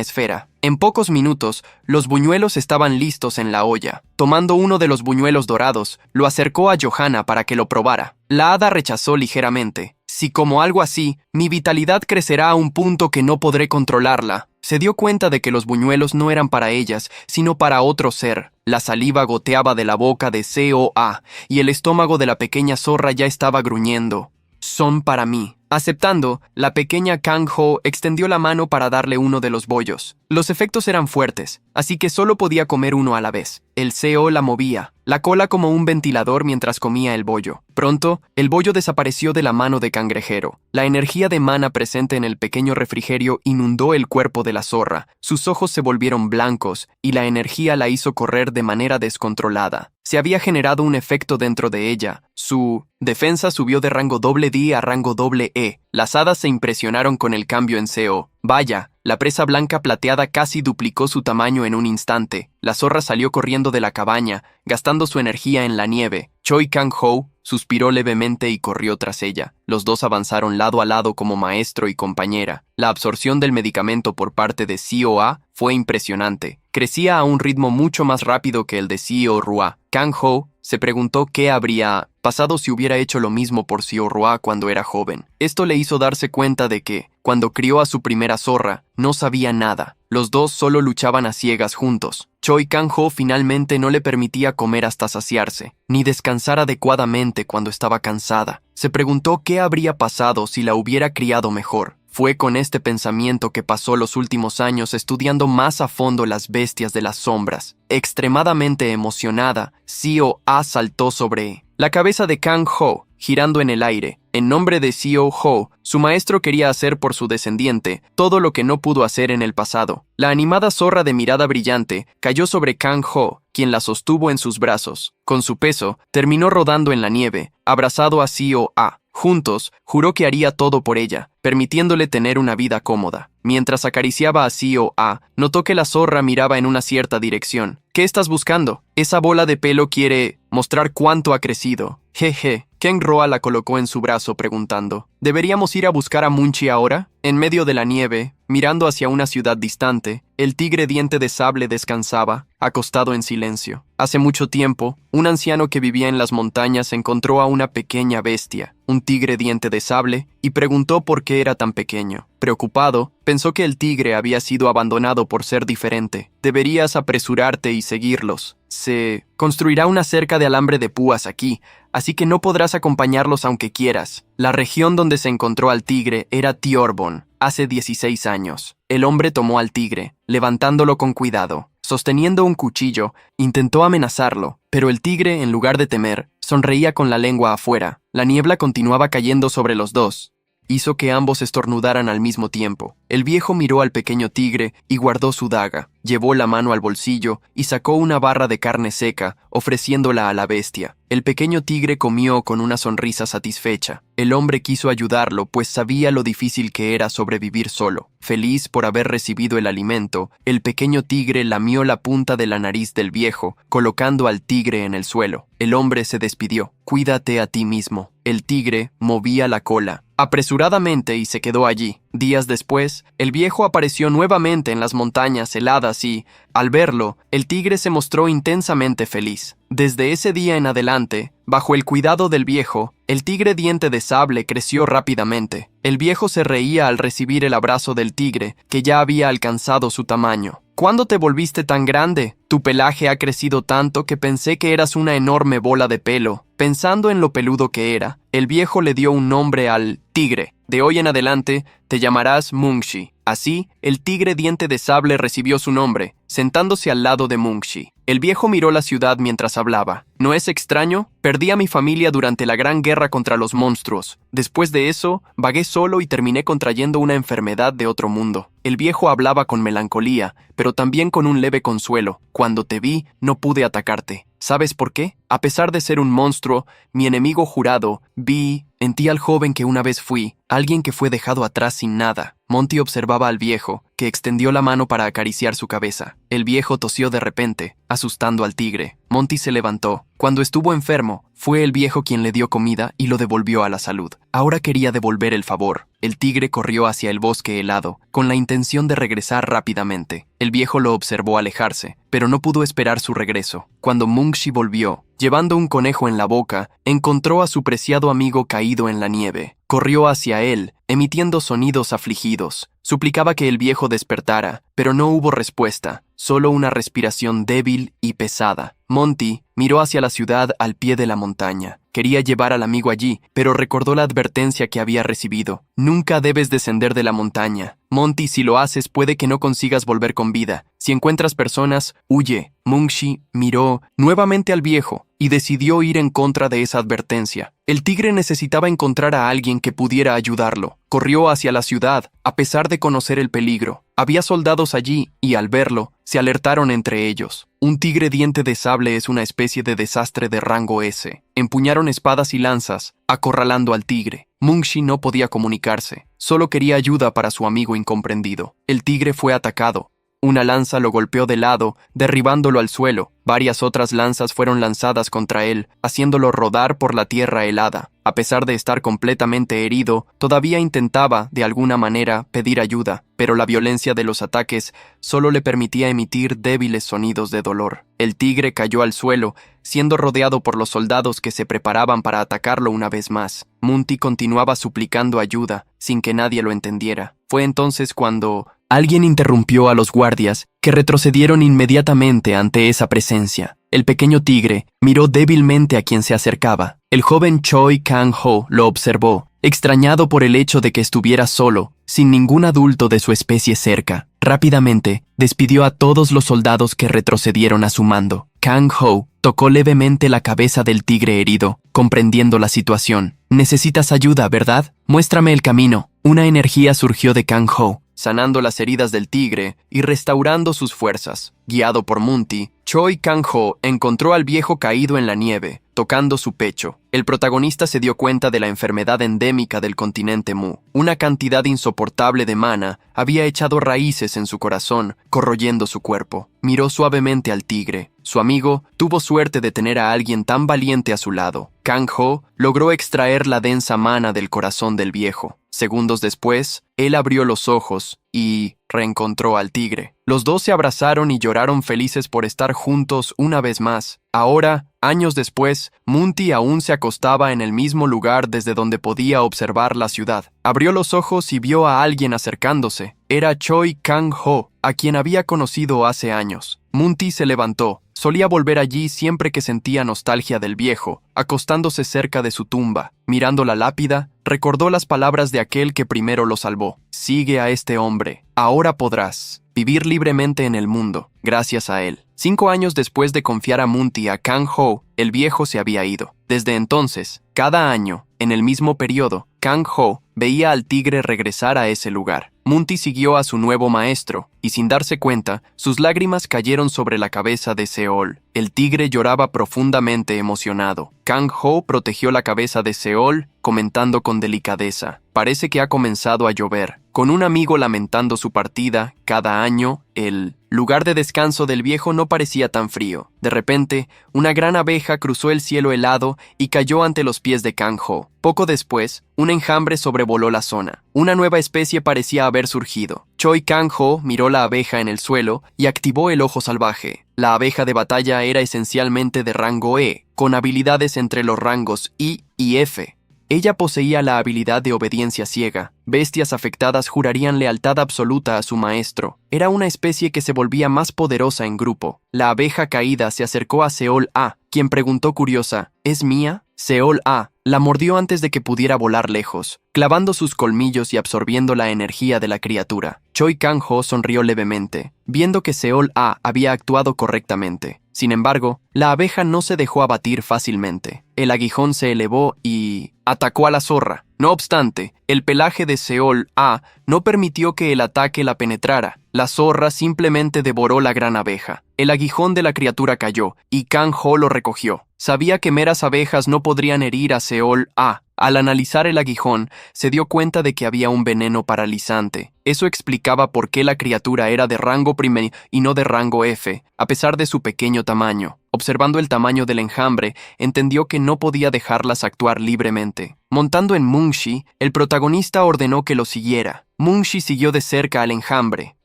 esfera. En pocos minutos, los buñuelos estaban listos en la olla. Tomando uno de los buñuelos dorados, lo acercó a Johanna para que lo probara. La hada rechazó ligeramente. Si como algo así, mi vitalidad crecerá a un punto que no podré controlarla. Se dio cuenta de que los buñuelos no eran para ellas, sino para otro ser. La saliva goteaba de la boca de CO-A y el estómago de la pequeña zorra ya estaba gruñendo. Son para mí. Aceptando, la pequeña Kang-ho extendió la mano para darle uno de los bollos. Los efectos eran fuertes, así que solo podía comer uno a la vez. El CO la movía, la cola como un ventilador mientras comía el bollo. Pronto, el bollo desapareció de la mano de Cangrejero. La energía de mana presente en el pequeño refrigerio inundó el cuerpo de la zorra. Sus ojos se volvieron blancos y la energía la hizo correr de manera descontrolada. Se había generado un efecto dentro de ella. Su defensa subió de rango D a rango E. Las hadas se impresionaron con el cambio en CO. Vaya, la presa blanca plateada casi duplicó su tamaño en un instante. La zorra salió corriendo de la cabaña, gastando su energía en la nieve. Choi Kang-ho suspiró levemente y corrió tras ella. Los dos avanzaron lado a lado como maestro y compañera. La absorción del medicamento por parte de Seo-ah fue impresionante. Crecía a un ritmo mucho más rápido que el de Seo-ruah. Kang-ho se preguntó qué habría pasado si hubiera hecho lo mismo por Seo-ruah cuando era joven. Esto le hizo darse cuenta de que, cuando crió a su primera zorra, no sabía nada. Los dos solo luchaban a ciegas juntos. Choi Kang-ho finalmente no le permitía comer hasta saciarse, ni descansar adecuadamente cuando estaba cansada. Se preguntó qué habría pasado si la hubiera criado mejor. Fue con este pensamiento que pasó los últimos años estudiando más a fondo las bestias de las sombras. Extremadamente emocionada, Seo-ah saltó sobre la cabeza de Kang-ho, girando en el aire. En nombre de Seo-ho, su maestro quería hacer por su descendiente todo lo que no pudo hacer en el pasado. La animada zorra de mirada brillante cayó sobre Kang-ho, quien la sostuvo en sus brazos. Con su peso, terminó rodando en la nieve, abrazado a Seo-ah. Juntos, juró que haría todo por ella, permitiéndole tener una vida cómoda. Mientras acariciaba a Seo-ah, notó que la zorra miraba en una cierta dirección. ¿Qué estás buscando? Esa bola de pelo quiere mostrar cuánto ha crecido. Jeje. Kang-roa la colocó en su brazo preguntando, ¿deberíamos ir a buscar a Munchi ahora? En medio de la nieve, mirando hacia una ciudad distante, el tigre diente de sable descansaba, acostado en silencio. Hace mucho tiempo, un anciano que vivía en las montañas encontró a una pequeña bestia, un tigre diente de sable, y preguntó por qué era tan pequeño. Preocupado, pensó que el tigre había sido abandonado por ser diferente. Deberías apresurarte y seguirlos. Se construirá una cerca de alambre de púas aquí, así que no podrás acompañarlos aunque quieras. La región donde se encontró al tigre era Tiorbon, hace 16 años. El hombre tomó al tigre, levantándolo con cuidado. Sosteniendo un cuchillo, intentó amenazarlo, pero el tigre, en lugar de temer, sonreía con la lengua afuera. La niebla continuaba cayendo sobre los dos. Hizo que ambos estornudaran al mismo tiempo. El viejo miró al pequeño tigre y guardó su daga. Llevó la mano al bolsillo y sacó una barra de carne seca, ofreciéndola a la bestia. El pequeño tigre comió con una sonrisa satisfecha. El hombre quiso ayudarlo, pues sabía lo difícil que era sobrevivir solo. Feliz por haber recibido el alimento, el pequeño tigre lamió la punta de la nariz del viejo, colocando al tigre en el suelo. El hombre se despidió. «Cuídate a ti mismo». El tigre movía la cola apresuradamente y se quedó allí. Días después, el viejo apareció nuevamente en las montañas heladas y, al verlo, el tigre se mostró intensamente feliz. Desde ese día en adelante, bajo el cuidado del viejo, el tigre diente de sable creció rápidamente. El viejo se reía al recibir el abrazo del tigre, que ya había alcanzado su tamaño. «¿Cuándo te volviste tan grande? Tu pelaje ha crecido tanto que pensé que eras una enorme bola de pelo». Pensando en lo peludo que era, el viejo le dio un nombre al tigre. «De hoy en adelante, te llamarás Munchi». Así, el tigre diente de sable recibió su nombre, sentándose al lado de Munchi. El viejo miró la ciudad mientras hablaba. «¿No es extraño? Perdí a mi familia durante la gran guerra contra los monstruos. Después de eso, vagué solo y terminé contrayendo una enfermedad de otro mundo». El viejo hablaba con melancolía, pero también con un leve consuelo. «Cuando te vi, no pude atacarte. ¿Sabes por qué? A pesar de ser un monstruo, mi enemigo jurado, vi en ti al joven que una vez fui, alguien que fue dejado atrás sin nada». Monty observaba al viejo, que extendió la mano para acariciar su cabeza. El viejo tosió de repente, asustando al tigre. Monty se levantó. Cuando estuvo enfermo, fue el viejo quien le dio comida y lo devolvió a la salud. Ahora quería devolver el favor. El tigre corrió hacia el bosque helado, con la intención de regresar rápidamente. El viejo lo observó alejarse, pero no pudo esperar su regreso. Cuando Munchi volvió, llevando un conejo en la boca, encontró a su preciado amigo caído en la nieve. Corrió hacia él, emitiendo sonidos afligidos. Suplicaba que el viejo despertara, pero no hubo respuesta, solo una respiración débil y pesada. Monty miró hacia la ciudad al pie de la montaña. Quería llevar al amigo allí, pero recordó la advertencia que había recibido. «Nunca debes descender de la montaña. Monty, si lo haces, puede que no consigas volver con vida. Si encuentras personas, huye». Munchi miró nuevamente al viejo y decidió ir en contra de esa advertencia. El tigre necesitaba encontrar a alguien que pudiera ayudarlo. Corrió hacia la ciudad, a pesar de conocer el peligro. Había soldados allí y, al verlo, se alertaron entre ellos. Un tigre diente de sable es una especie de desastre de rango S. Empuñaron espadas y lanzas, acorralando al tigre. Munchi no podía comunicarse. Solo quería ayuda para su amigo incomprendido. El tigre fue atacado. Una lanza lo golpeó de lado, derribándolo al suelo. Varias otras lanzas fueron lanzadas contra él, haciéndolo rodar por la tierra helada. A pesar de estar completamente herido, todavía intentaba, de alguna manera, pedir ayuda, pero la violencia de los ataques solo le permitía emitir débiles sonidos de dolor. El tigre cayó al suelo, siendo rodeado por los soldados que se preparaban para atacarlo una vez más. Munti continuaba suplicando ayuda, sin que nadie lo entendiera. Fue entonces cuando alguien interrumpió a los guardias, que retrocedieron inmediatamente ante esa presencia. El pequeño tigre miró débilmente a quien se acercaba. El joven Choi Kang-ho lo observó, extrañado por el hecho de que estuviera solo, sin ningún adulto de su especie cerca. Rápidamente, despidió a todos los soldados que retrocedieron a su mando. Kang-ho tocó levemente la cabeza del tigre herido, comprendiendo la situación. «Necesitas ayuda, ¿verdad? Muéstrame el camino». Una energía surgió de Kang-ho, sanando las heridas del tigre y restaurando sus fuerzas. Guiado por Munti, Choi Kang-ho encontró al viejo caído en la nieve, tocando su pecho. El protagonista se dio cuenta de la enfermedad endémica del continente Mu. Una cantidad insoportable de mana había echado raíces en su corazón, corroyendo su cuerpo. Miró suavemente al tigre. Su amigo tuvo suerte de tener a alguien tan valiente a su lado. Kang-ho logró extraer la densa mana del corazón del viejo. Segundos después, él abrió los ojos y reencontró al tigre. Los dos se abrazaron y lloraron felices por estar juntos una vez más. Ahora, años después, Munti aún se acostaba en el mismo lugar desde donde podía observar la ciudad. Abrió los ojos y vio a alguien acercándose. Era Choi Kang-ho, a quien había conocido hace años. Munti se levantó. Solía volver allí siempre que sentía nostalgia del viejo, acostándose cerca de su tumba. Mirando la lápida, recordó las palabras de aquel que primero lo salvó. «Sigue a este hombre. Ahora podrás vivir libremente en el mundo, gracias a él». 5 años después de confiar a Munti a Kang-ho, el viejo se había ido. Desde entonces, cada año, en el mismo periodo, Kang-ho veía al tigre regresar a ese lugar. Munti siguió a su nuevo maestro, y sin darse cuenta, sus lágrimas cayeron sobre la cabeza de Seol. El tigre lloraba profundamente emocionado. Kang-ho protegió la cabeza de Seol, comentando con delicadeza: «Parece que ha comenzado a llover». Con un amigo lamentando su partida, cada año, el lugar de descanso del viejo no parecía tan frío. De repente, una gran abeja cruzó el cielo helado y cayó ante los pies de Kang-ho. Poco después, un enjambre sobrevoló la zona. Una nueva especie parecía haber surgido. Choi Kang-ho miró la abeja en el suelo y activó el ojo salvaje. La abeja de batalla era esencialmente de rango E, con habilidades entre los rangos I y F. Ella poseía la habilidad de obediencia ciega. Bestias afectadas jurarían lealtad absoluta a su maestro. Era una especie que se volvía más poderosa en grupo. La abeja caída se acercó a Seol A, quien preguntó curiosa: «¿Es mía?». Seol A la mordió antes de que pudiera volar lejos, clavando sus colmillos y absorbiendo la energía de la criatura. Choi Kang-ho sonrió levemente, viendo que Seol A había actuado correctamente. Sin embargo, la abeja no se dejó abatir fácilmente. El aguijón se elevó y atacó a la zorra. No obstante, el pelaje de Seol A no permitió que el ataque la penetrara. La zorra simplemente devoró la gran abeja. El aguijón de la criatura cayó, y Kang-ho lo recogió. Sabía que meras abejas no podrían herir a Seol A. Al analizar el aguijón, se dio cuenta de que había un veneno paralizante. Eso explicaba por qué la criatura era de rango primero y no de rango F, a pesar de su pequeño tamaño. Observando el tamaño del enjambre, entendió que no podía dejarlas actuar libremente. Montando en Munshi, el protagonista ordenó que lo siguiera. Munshi siguió de cerca al enjambre.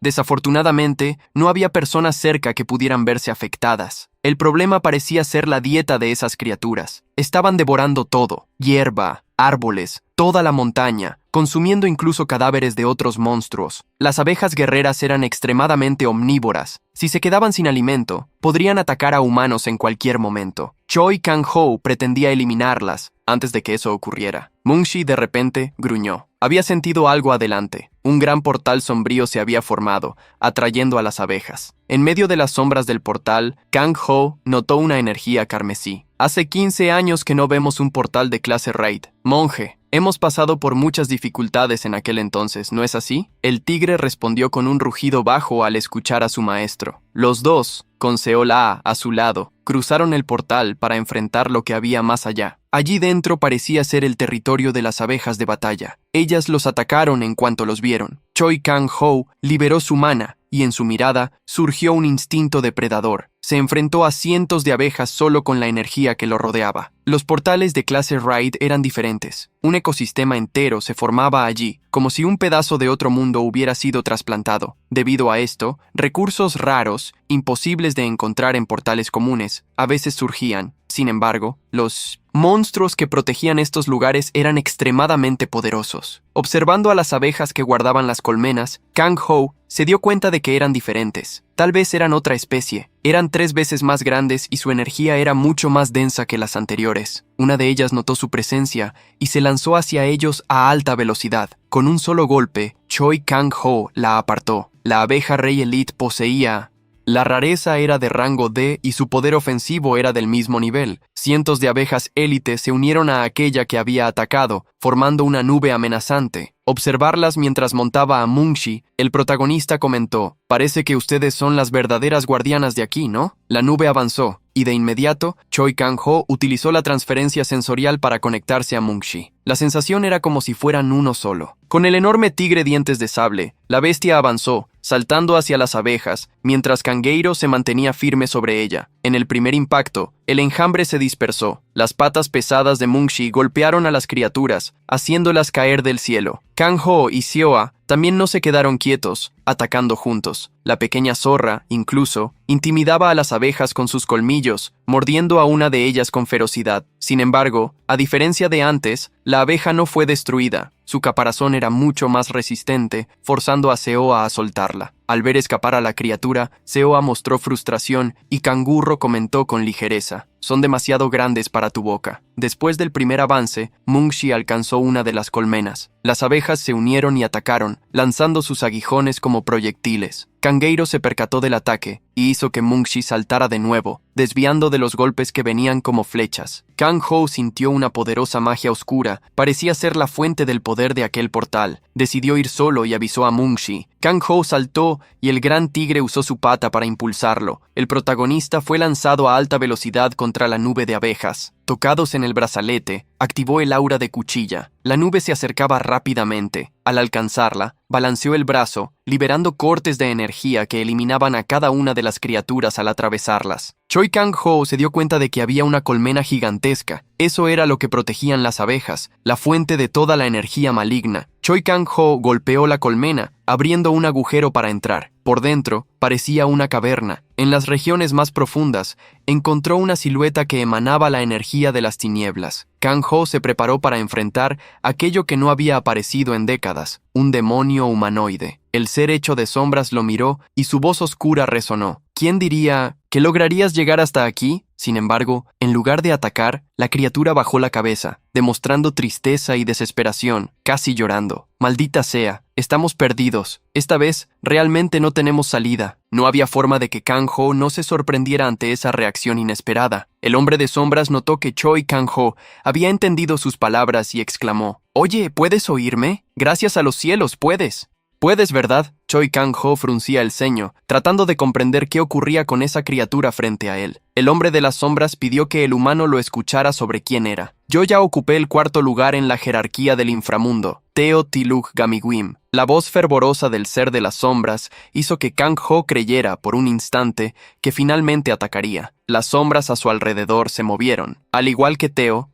Desafortunadamente, no había personas cerca que pudieran verse afectadas. El problema parecía ser la dieta de esas criaturas. Estaban devorando todo: hierba, árboles, toda la montaña, consumiendo incluso cadáveres de otros monstruos. Las abejas guerreras eran extremadamente omnívoras. Si se quedaban sin alimento, podrían atacar a humanos en cualquier momento. Choi Kang-ho pretendía eliminarlas antes de que eso ocurriera. Munshi de repente gruñó. Había sentido algo adelante. Un gran portal sombrío se había formado, atrayendo a las abejas. En medio de las sombras del portal, Kang-ho notó una energía carmesí. Hace 15 años que no vemos un portal de clase Raid. Monje, hemos pasado por muchas dificultades en aquel entonces, ¿no es así? El tigre respondió con un rugido bajo al escuchar a su maestro. Los dos, con Seol A su lado, cruzaron el portal para enfrentar lo que había más allá. Allí dentro parecía ser el territorio de las abejas de batalla. Ellas los atacaron en cuanto los vieron. Choi Kang-ho liberó su mana y en su mirada surgió un instinto depredador. Se enfrentó a cientos de abejas solo con la energía que lo rodeaba. Los portales de clase Raid eran diferentes. Un ecosistema entero se formaba allí, como si un pedazo de otro mundo hubiera sido trasplantado. Debido a esto, recursos raros, imposibles de encontrar en portales comunes, a veces surgían. Sin embargo, los monstruos que protegían estos lugares eran extremadamente poderosos. Observando a las abejas que guardaban las colmenas, Kang-ho se dio cuenta de que eran diferentes. Tal vez eran otra especie. Eran 3 veces más grandes y su energía era mucho más densa que las anteriores. Una de ellas notó su presencia y se lanzó hacia ellos a alta velocidad. Con un solo golpe, Choi Kang-ho la apartó. La abeja rey elite poseía... La rareza era de rango D y su poder ofensivo era del mismo nivel. Cientos de abejas élite se unieron a aquella que había atacado, formando una nube amenazante. Observarlas mientras montaba a Mungshi, el protagonista comentó: «Parece que ustedes son las verdaderas guardianas de aquí, ¿no?». La nube avanzó, y de inmediato, Choi Kang-ho utilizó la transferencia sensorial para conectarse a Mungshi. La sensación era como si fueran uno solo. Con el enorme tigre dientes de sable, la bestia avanzó, saltando hacia las abejas, mientras Kangeiro se mantenía firme sobre ella. En el primer impacto, el enjambre se dispersó. Las patas pesadas de Mungshi golpearon a las criaturas, haciéndolas caer del cielo. Kang-ho y Seoa también no se quedaron quietos, atacando juntos. La pequeña zorra, incluso, intimidaba a las abejas con sus colmillos, mordiendo a una de ellas con ferocidad. Sin embargo, a diferencia de antes, la abeja no fue destruida. Su caparazón era mucho más resistente, forzando a Seoa a soltarla. Al ver escapar a la criatura, Seoa mostró frustración y Kangurro comentó con ligereza: «Son demasiado grandes para tu boca». Después del primer avance, Mungshi alcanzó una de las colmenas. Las abejas se unieron y atacaron, lanzando sus aguijones como proyectiles. Kangeiro se percató del ataque y hizo que Mungshi saltara de nuevo, desviando de los golpes que venían como flechas. Kang-ho sintió una poderosa magia oscura, parecía ser la fuente del poder de aquel portal. Decidió ir solo y avisó a Mungshi. Kang-ho saltó y el gran tigre usó su pata para impulsarlo. El protagonista fue lanzado a alta velocidad contra la nube de abejas. Tocados en el brazalete, activó el aura de cuchilla. La nube se acercaba rápidamente. Al alcanzarla, balanceó el brazo, liberando cortes de energía que eliminaban a cada una de las criaturas al atravesarlas. Choi Kang-ho se dio cuenta de que había una colmena gigantesca. Eso era lo que protegían las abejas, la fuente de toda la energía maligna. Choi Kang-ho golpeó la colmena, abriendo un agujero para entrar. Por dentro, parecía una caverna. En las regiones más profundas, encontró una silueta que emanaba la energía de las tinieblas. Kang-ho se preparó para enfrentar aquello que no había aparecido en décadas, un demonio humanoide. El ser hecho de sombras lo miró y su voz oscura resonó. ¿Quién diría que lograrías llegar hasta aquí? Sin embargo, en lugar de atacar, la criatura bajó la cabeza, demostrando tristeza y desesperación, casi llorando. «Maldita sea, estamos perdidos. Esta vez, realmente no tenemos salida». No había forma de que Kang-ho no se sorprendiera ante esa reacción inesperada. El hombre de sombras notó que Choi Kang-ho había entendido sus palabras y exclamó: «Oye, ¿puedes oírme? Gracias a los cielos, puedes». «Puedes, ¿verdad?». Choi Kang-ho fruncía el ceño, tratando de comprender qué ocurría con esa criatura frente a él. El hombre de las sombras pidió que el humano lo escuchara sobre quién era. «Yo ya ocupé el 4.º lugar en la jerarquía del inframundo. Teo Tilug Gamiguim». La voz fervorosa del ser de las sombras hizo que Kang-ho creyera por un instante que finalmente atacaría. Las sombras a su alrededor se movieron. «Al igual que Teo,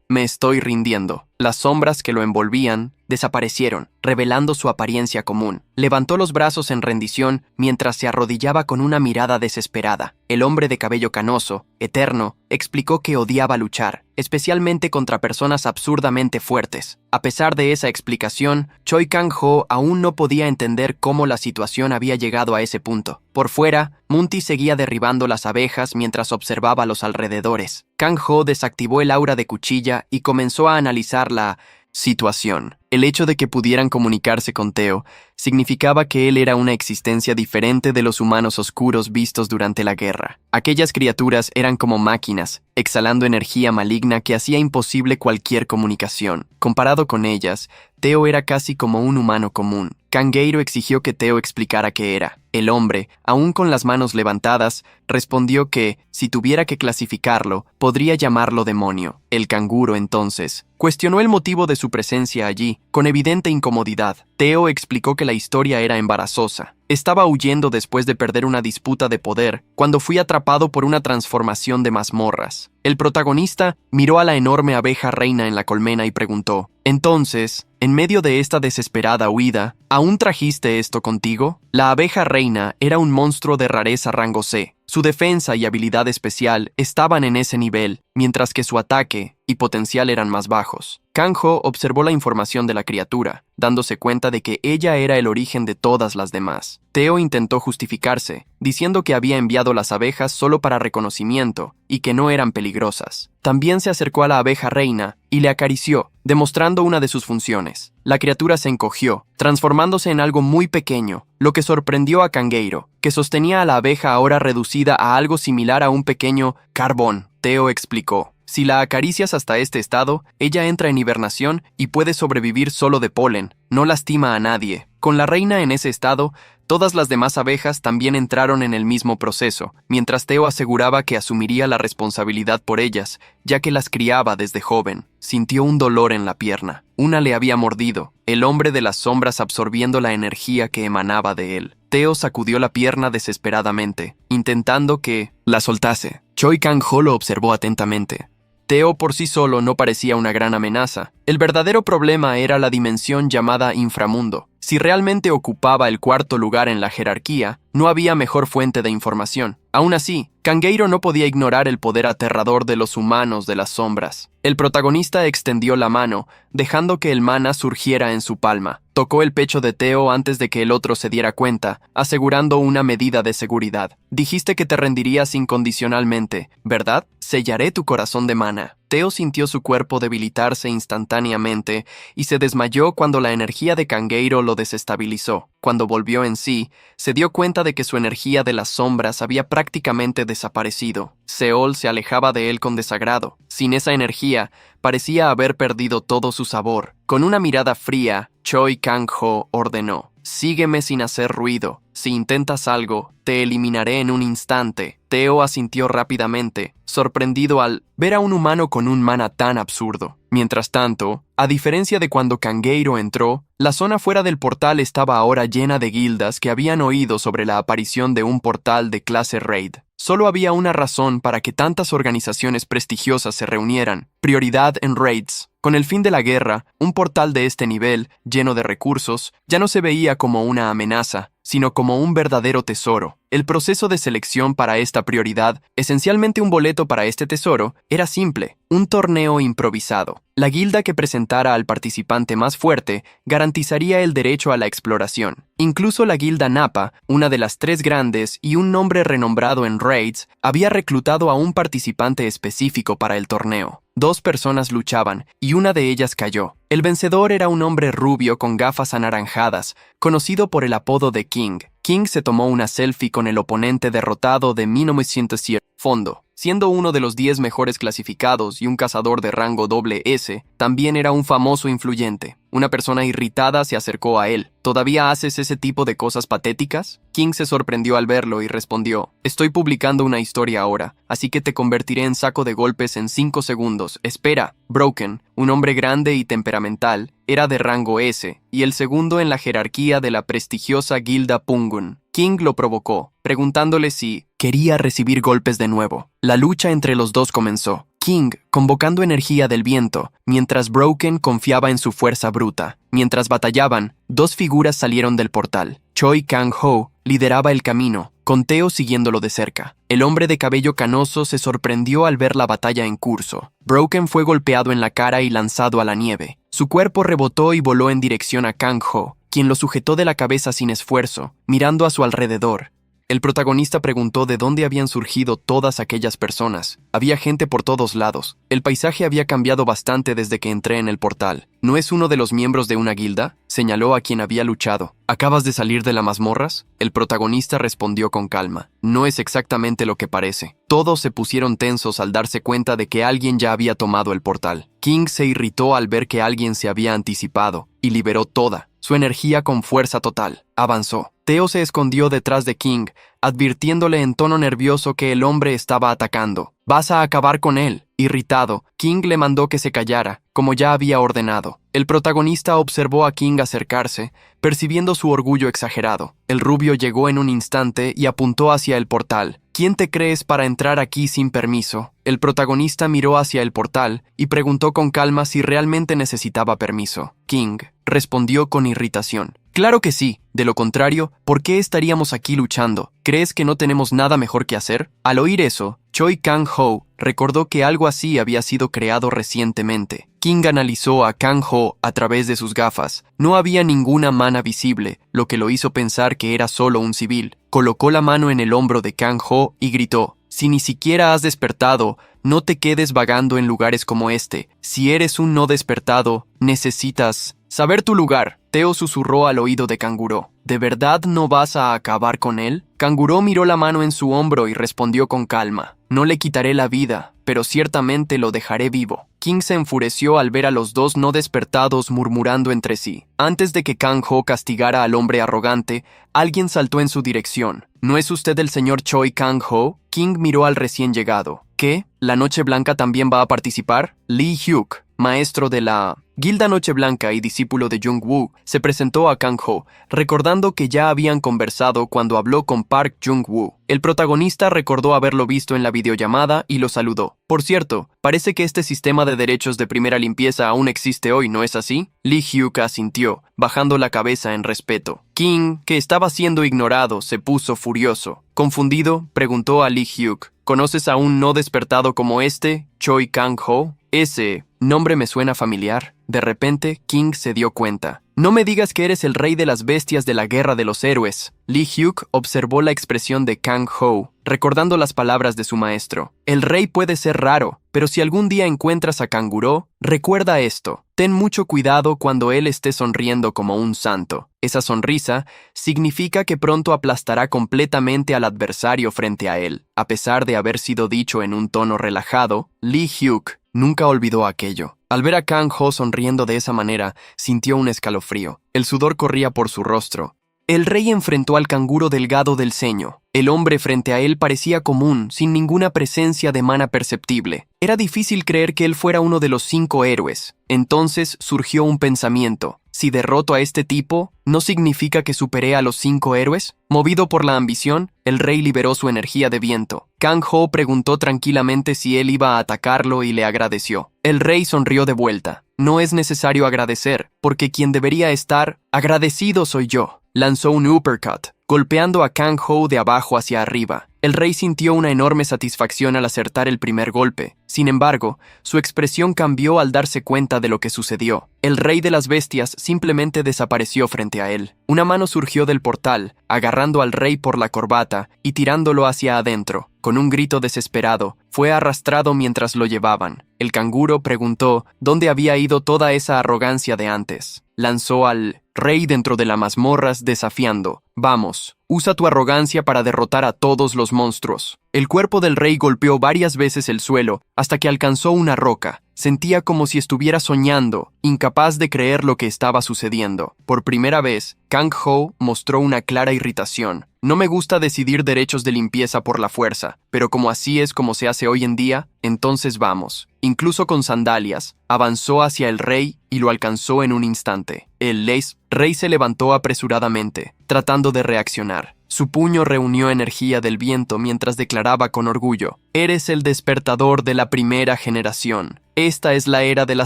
me estoy rindiendo». Las sombras que lo envolvían desaparecieron, revelando su apariencia común. Levantó los brazos en rendición mientras se arrodillaba con una mirada desesperada. El hombre de cabello canoso, eterno, explicó que odiaba luchar, especialmente contra personas absurdamente fuertes. A pesar de esa explicación, Choi Kang-ho aún no podía entender cómo la situación había llegado a ese punto. Por fuera, Munti seguía derribando las abejas mientras observaba los alrededores. Kang-ho desactivó el aura de cuchilla y comenzó a analizar la situación. El hecho de que pudieran comunicarse con Teo significaba que él era una existencia diferente de los humanos oscuros vistos durante la guerra. Aquellas criaturas eran como máquinas, exhalando energía maligna que hacía imposible cualquier comunicación. Comparado con ellas, Teo era casi como un humano común. Kangeiro exigió que Teo explicara qué era. El hombre, aún con las manos levantadas, respondió que, si tuviera que clasificarlo, podría llamarlo demonio. El canguro, entonces, cuestionó el motivo de su presencia allí, con evidente incomodidad. Teo explicó que la historia era embarazosa. Estaba huyendo después de perder una disputa de poder, cuando fui atrapado por una transformación de mazmorras. El protagonista miró a la enorme abeja reina en la colmena y preguntó: «Entonces, en medio de esta desesperada huida, ¿aún trajiste esto contigo?» La abeja reina era un monstruo de rareza rango C. Su defensa y habilidad especial estaban en ese nivel, mientras que su ataque y potencial eran más bajos. Kanjo observó la información de la criatura, dándose cuenta de que ella era el origen de todas las demás. Teo intentó justificarse, diciendo que había enviado las abejas solo para reconocimiento y que no eran peligrosas. También se acercó a la abeja reina y le acarició, demostrando una de sus funciones. La criatura se encogió, transformándose en algo muy pequeño, lo que sorprendió a Kangeiro, que sostenía a la abeja ahora reducida a algo similar a un pequeño carbón. Teo explicó: «Si la acaricias hasta este estado, ella entra en hibernación y puede sobrevivir solo de polen, no lastima a nadie». Con la reina en ese estado, todas las demás abejas también entraron en el mismo proceso, mientras Teo aseguraba que asumiría la responsabilidad por ellas, ya que las criaba desde joven. Sintió un dolor en la pierna. Una le había mordido, el hombre de las sombras absorbiendo la energía que emanaba de él. Teo sacudió la pierna desesperadamente, intentando que la soltase. Choi Kang-ho lo observó atentamente. Teo por sí solo no parecía una gran amenaza. El verdadero problema era la dimensión llamada inframundo. Si realmente ocupaba el cuarto lugar en la jerarquía, no había mejor fuente de información. Aún así, Kangeiro no podía ignorar el poder aterrador de los humanos de las sombras. El protagonista extendió la mano, dejando que el mana surgiera en su palma. Tocó el pecho de Teo antes de que el otro se diera cuenta, asegurando una medida de seguridad. «Dijiste que te rendirías incondicionalmente, ¿verdad? Sellaré tu corazón de mana». Teo sintió su cuerpo debilitarse instantáneamente y se desmayó cuando la energía de Kangeiro lo desestabilizó. Cuando volvió en sí, se dio cuenta de que su energía de las sombras había prácticamente desaparecido. Seol se alejaba de él con desagrado. Sin esa energía, parecía haber perdido todo su sabor. Con una mirada fría, Choi Kang-ho ordenó: «Sígueme sin hacer ruido. Si intentas algo, te eliminaré en un instante». Teo asintió rápidamente, sorprendido al ver a un humano con un mana tan absurdo. Mientras tanto, a diferencia de cuando Kangeiro entró, la zona fuera del portal estaba ahora llena de guildas que habían oído sobre la aparición de un portal de clase Raid. Solo había una razón para que tantas organizaciones prestigiosas se reunieran: prioridad en raids. Con el fin de la guerra, un portal de este nivel, lleno de recursos, ya no se veía como una amenaza, sino como un verdadero tesoro. El proceso de selección para esta prioridad, esencialmente un boleto para este tesoro, era simple: un torneo improvisado. La guilda que presentara al participante más fuerte garantizaría el derecho a la exploración. Incluso la guilda Nappa, una de las 3 grandes y un nombre renombrado en raids, había reclutado a un participante específico para el torneo. 2 personas luchaban, y una de ellas cayó. El vencedor era un hombre rubio con gafas anaranjadas, conocido por el apodo de King. King se tomó una selfie con el oponente derrotado de 1907 fondo. Siendo uno de los 10 mejores clasificados y un cazador de rango SS, también era un famoso influyente. Una persona irritada se acercó a él. «¿Todavía haces ese tipo de cosas patéticas?» King se sorprendió al verlo y respondió: «Estoy publicando una historia ahora, así que te convertiré en saco de golpes en 5 segundos. Espera». Broken, un hombre grande y temperamental, era de rango S, y el segundo en la jerarquía de la prestigiosa guilda Pungun. King lo provocó, preguntándole si quería recibir golpes de nuevo. La lucha entre los dos comenzó. King convocando energía del viento, mientras Broken confiaba en su fuerza bruta. Mientras batallaban, 2 figuras salieron del portal. Choi Kang-ho lideraba el camino, con Teo siguiéndolo de cerca. El hombre de cabello canoso se sorprendió al ver la batalla en curso. Broken fue golpeado en la cara y lanzado a la nieve. Su cuerpo rebotó y voló en dirección a Kang-ho, quien lo sujetó de la cabeza sin esfuerzo, mirando a su alrededor. El protagonista preguntó de dónde habían surgido todas aquellas personas. Había gente por todos lados. El paisaje había cambiado bastante desde que entré en el portal. ¿No es uno de los miembros de una guilda?, señaló a quien había luchado. ¿Acabas de salir de las mazmorras?, el protagonista respondió con calma. No es exactamente lo que parece. Todos se pusieron tensos al darse cuenta de que alguien ya había tomado el portal. King se irritó al ver que alguien se había anticipado y liberó toda su energía con fuerza total. Avanzó. Teo se escondió detrás de King, advirtiéndole en tono nervioso que el hombre estaba atacando. «Vas a acabar con él». Irritado, King le mandó que se callara, como ya había ordenado. El protagonista observó a King acercarse, percibiendo su orgullo exagerado. El rubio llegó en un instante y apuntó hacia el portal. «¿Quién te crees para entrar aquí sin permiso?» El protagonista miró hacia el portal y preguntó con calma si realmente necesitaba permiso. King respondió con irritación. «Claro que sí. De lo contrario, ¿por qué estaríamos aquí luchando? ¿Crees que no tenemos nada mejor que hacer?» Al oír eso, Choi Kang-ho recordó que algo así había sido creado recientemente. King analizó a Kang-ho a través de sus gafas. No había ninguna mano visible, lo que lo hizo pensar que era solo un civil. Colocó la mano en el hombro de Kang-ho y gritó: «Si ni siquiera has despertado, no te quedes vagando en lugares como este. Si eres un no despertado, necesitas saber tu lugar». Teo susurró al oído de Kanguro. «¿De verdad no vas a acabar con él?» Kanguro miró la mano en su hombro y respondió con calma: «No le quitaré la vida, pero ciertamente lo dejaré vivo». King se enfureció al ver a los dos no despertados murmurando entre sí. Antes de que Kang-ho castigara al hombre arrogante, alguien saltó en su dirección. «¿No es usted el señor Choi Kang-ho?» King miró al recién llegado. «¿Qué? ¿La Noche Blanca también va a participar?» Lee Hyuk, maestro de la Guilda Noche Blanca y discípulo de Jung-woo, se presentó a Kang-ho, recordando que ya habían conversado cuando habló con Park Jung-woo. El protagonista recordó haberlo visto en la videollamada y lo saludó. «Por cierto, parece que este sistema de derechos de primera limpieza aún existe hoy, ¿no es así?» Lee Hyuk asintió, bajando la cabeza en respeto. King, que estaba siendo ignorado, se puso furioso. Confundido, preguntó a Lee Hyuk: «¿Conoces a un no despertado como este, Choi Kang-ho?» «Ese nombre me suena familiar». De repente, King se dio cuenta. «No me digas que eres el rey de las bestias de la Guerra de los Héroes». Lee Hyuk observó la expresión de Kang-ho, recordando las palabras de su maestro. «El rey puede ser raro, pero si algún día encuentras a Kanguro, recuerda esto. Ten mucho cuidado cuando él esté sonriendo como un santo. Esa sonrisa significa que pronto aplastará completamente al adversario frente a él». A pesar de haber sido dicho en un tono relajado, Lee Hyuk nunca olvidó aquello. Al ver a Kang-ho sonriendo de esa manera, sintió un escalofrío. El sudor corría por su rostro. El rey enfrentó al canguro delgado del ceño. El hombre frente a él parecía común, sin ninguna presencia de mana perceptible. Era difícil creer que él fuera uno de los 5 héroes. Entonces surgió un pensamiento. Si derroto a este tipo, ¿no significa que superé a los 5 héroes? Movido por la ambición, el rey liberó su energía de viento. Kang-ho preguntó tranquilamente si él iba a atacarlo y le agradeció. El rey sonrió de vuelta. «No es necesario agradecer, porque quien debería estar agradecido soy yo». Lanzó un uppercut, golpeando a Kang-ho de abajo hacia arriba. El rey sintió una enorme satisfacción al acertar el primer golpe. Sin embargo, su expresión cambió al darse cuenta de lo que sucedió. El rey de las bestias simplemente desapareció frente a él. Una mano surgió del portal, agarrando al rey por la corbata y tirándolo hacia adentro. Con un grito desesperado, fue arrastrado mientras lo llevaban. El canguro preguntó dónde había ido toda esa arrogancia de antes. Lanzó al rey dentro de las mazmorras desafiando: «Vamos, usa tu arrogancia para derrotar a todos los monstruos». El cuerpo del rey golpeó varias veces el suelo hasta que alcanzó una roca. Sentía como si estuviera soñando, incapaz de creer lo que estaba sucediendo. Por primera vez, Kang-ho mostró una clara irritación. «No me gusta decidir derechos de limpieza por la fuerza, pero como así es como se hace hoy en día, entonces vamos». Incluso con sandalias, avanzó hacia el rey y lo alcanzó en un instante. El rey se levantó apresuradamente, tratando de reaccionar. Su puño reunió energía del viento mientras declaraba con orgullo: «Eres el despertador de la primera generación. Esta es la era de la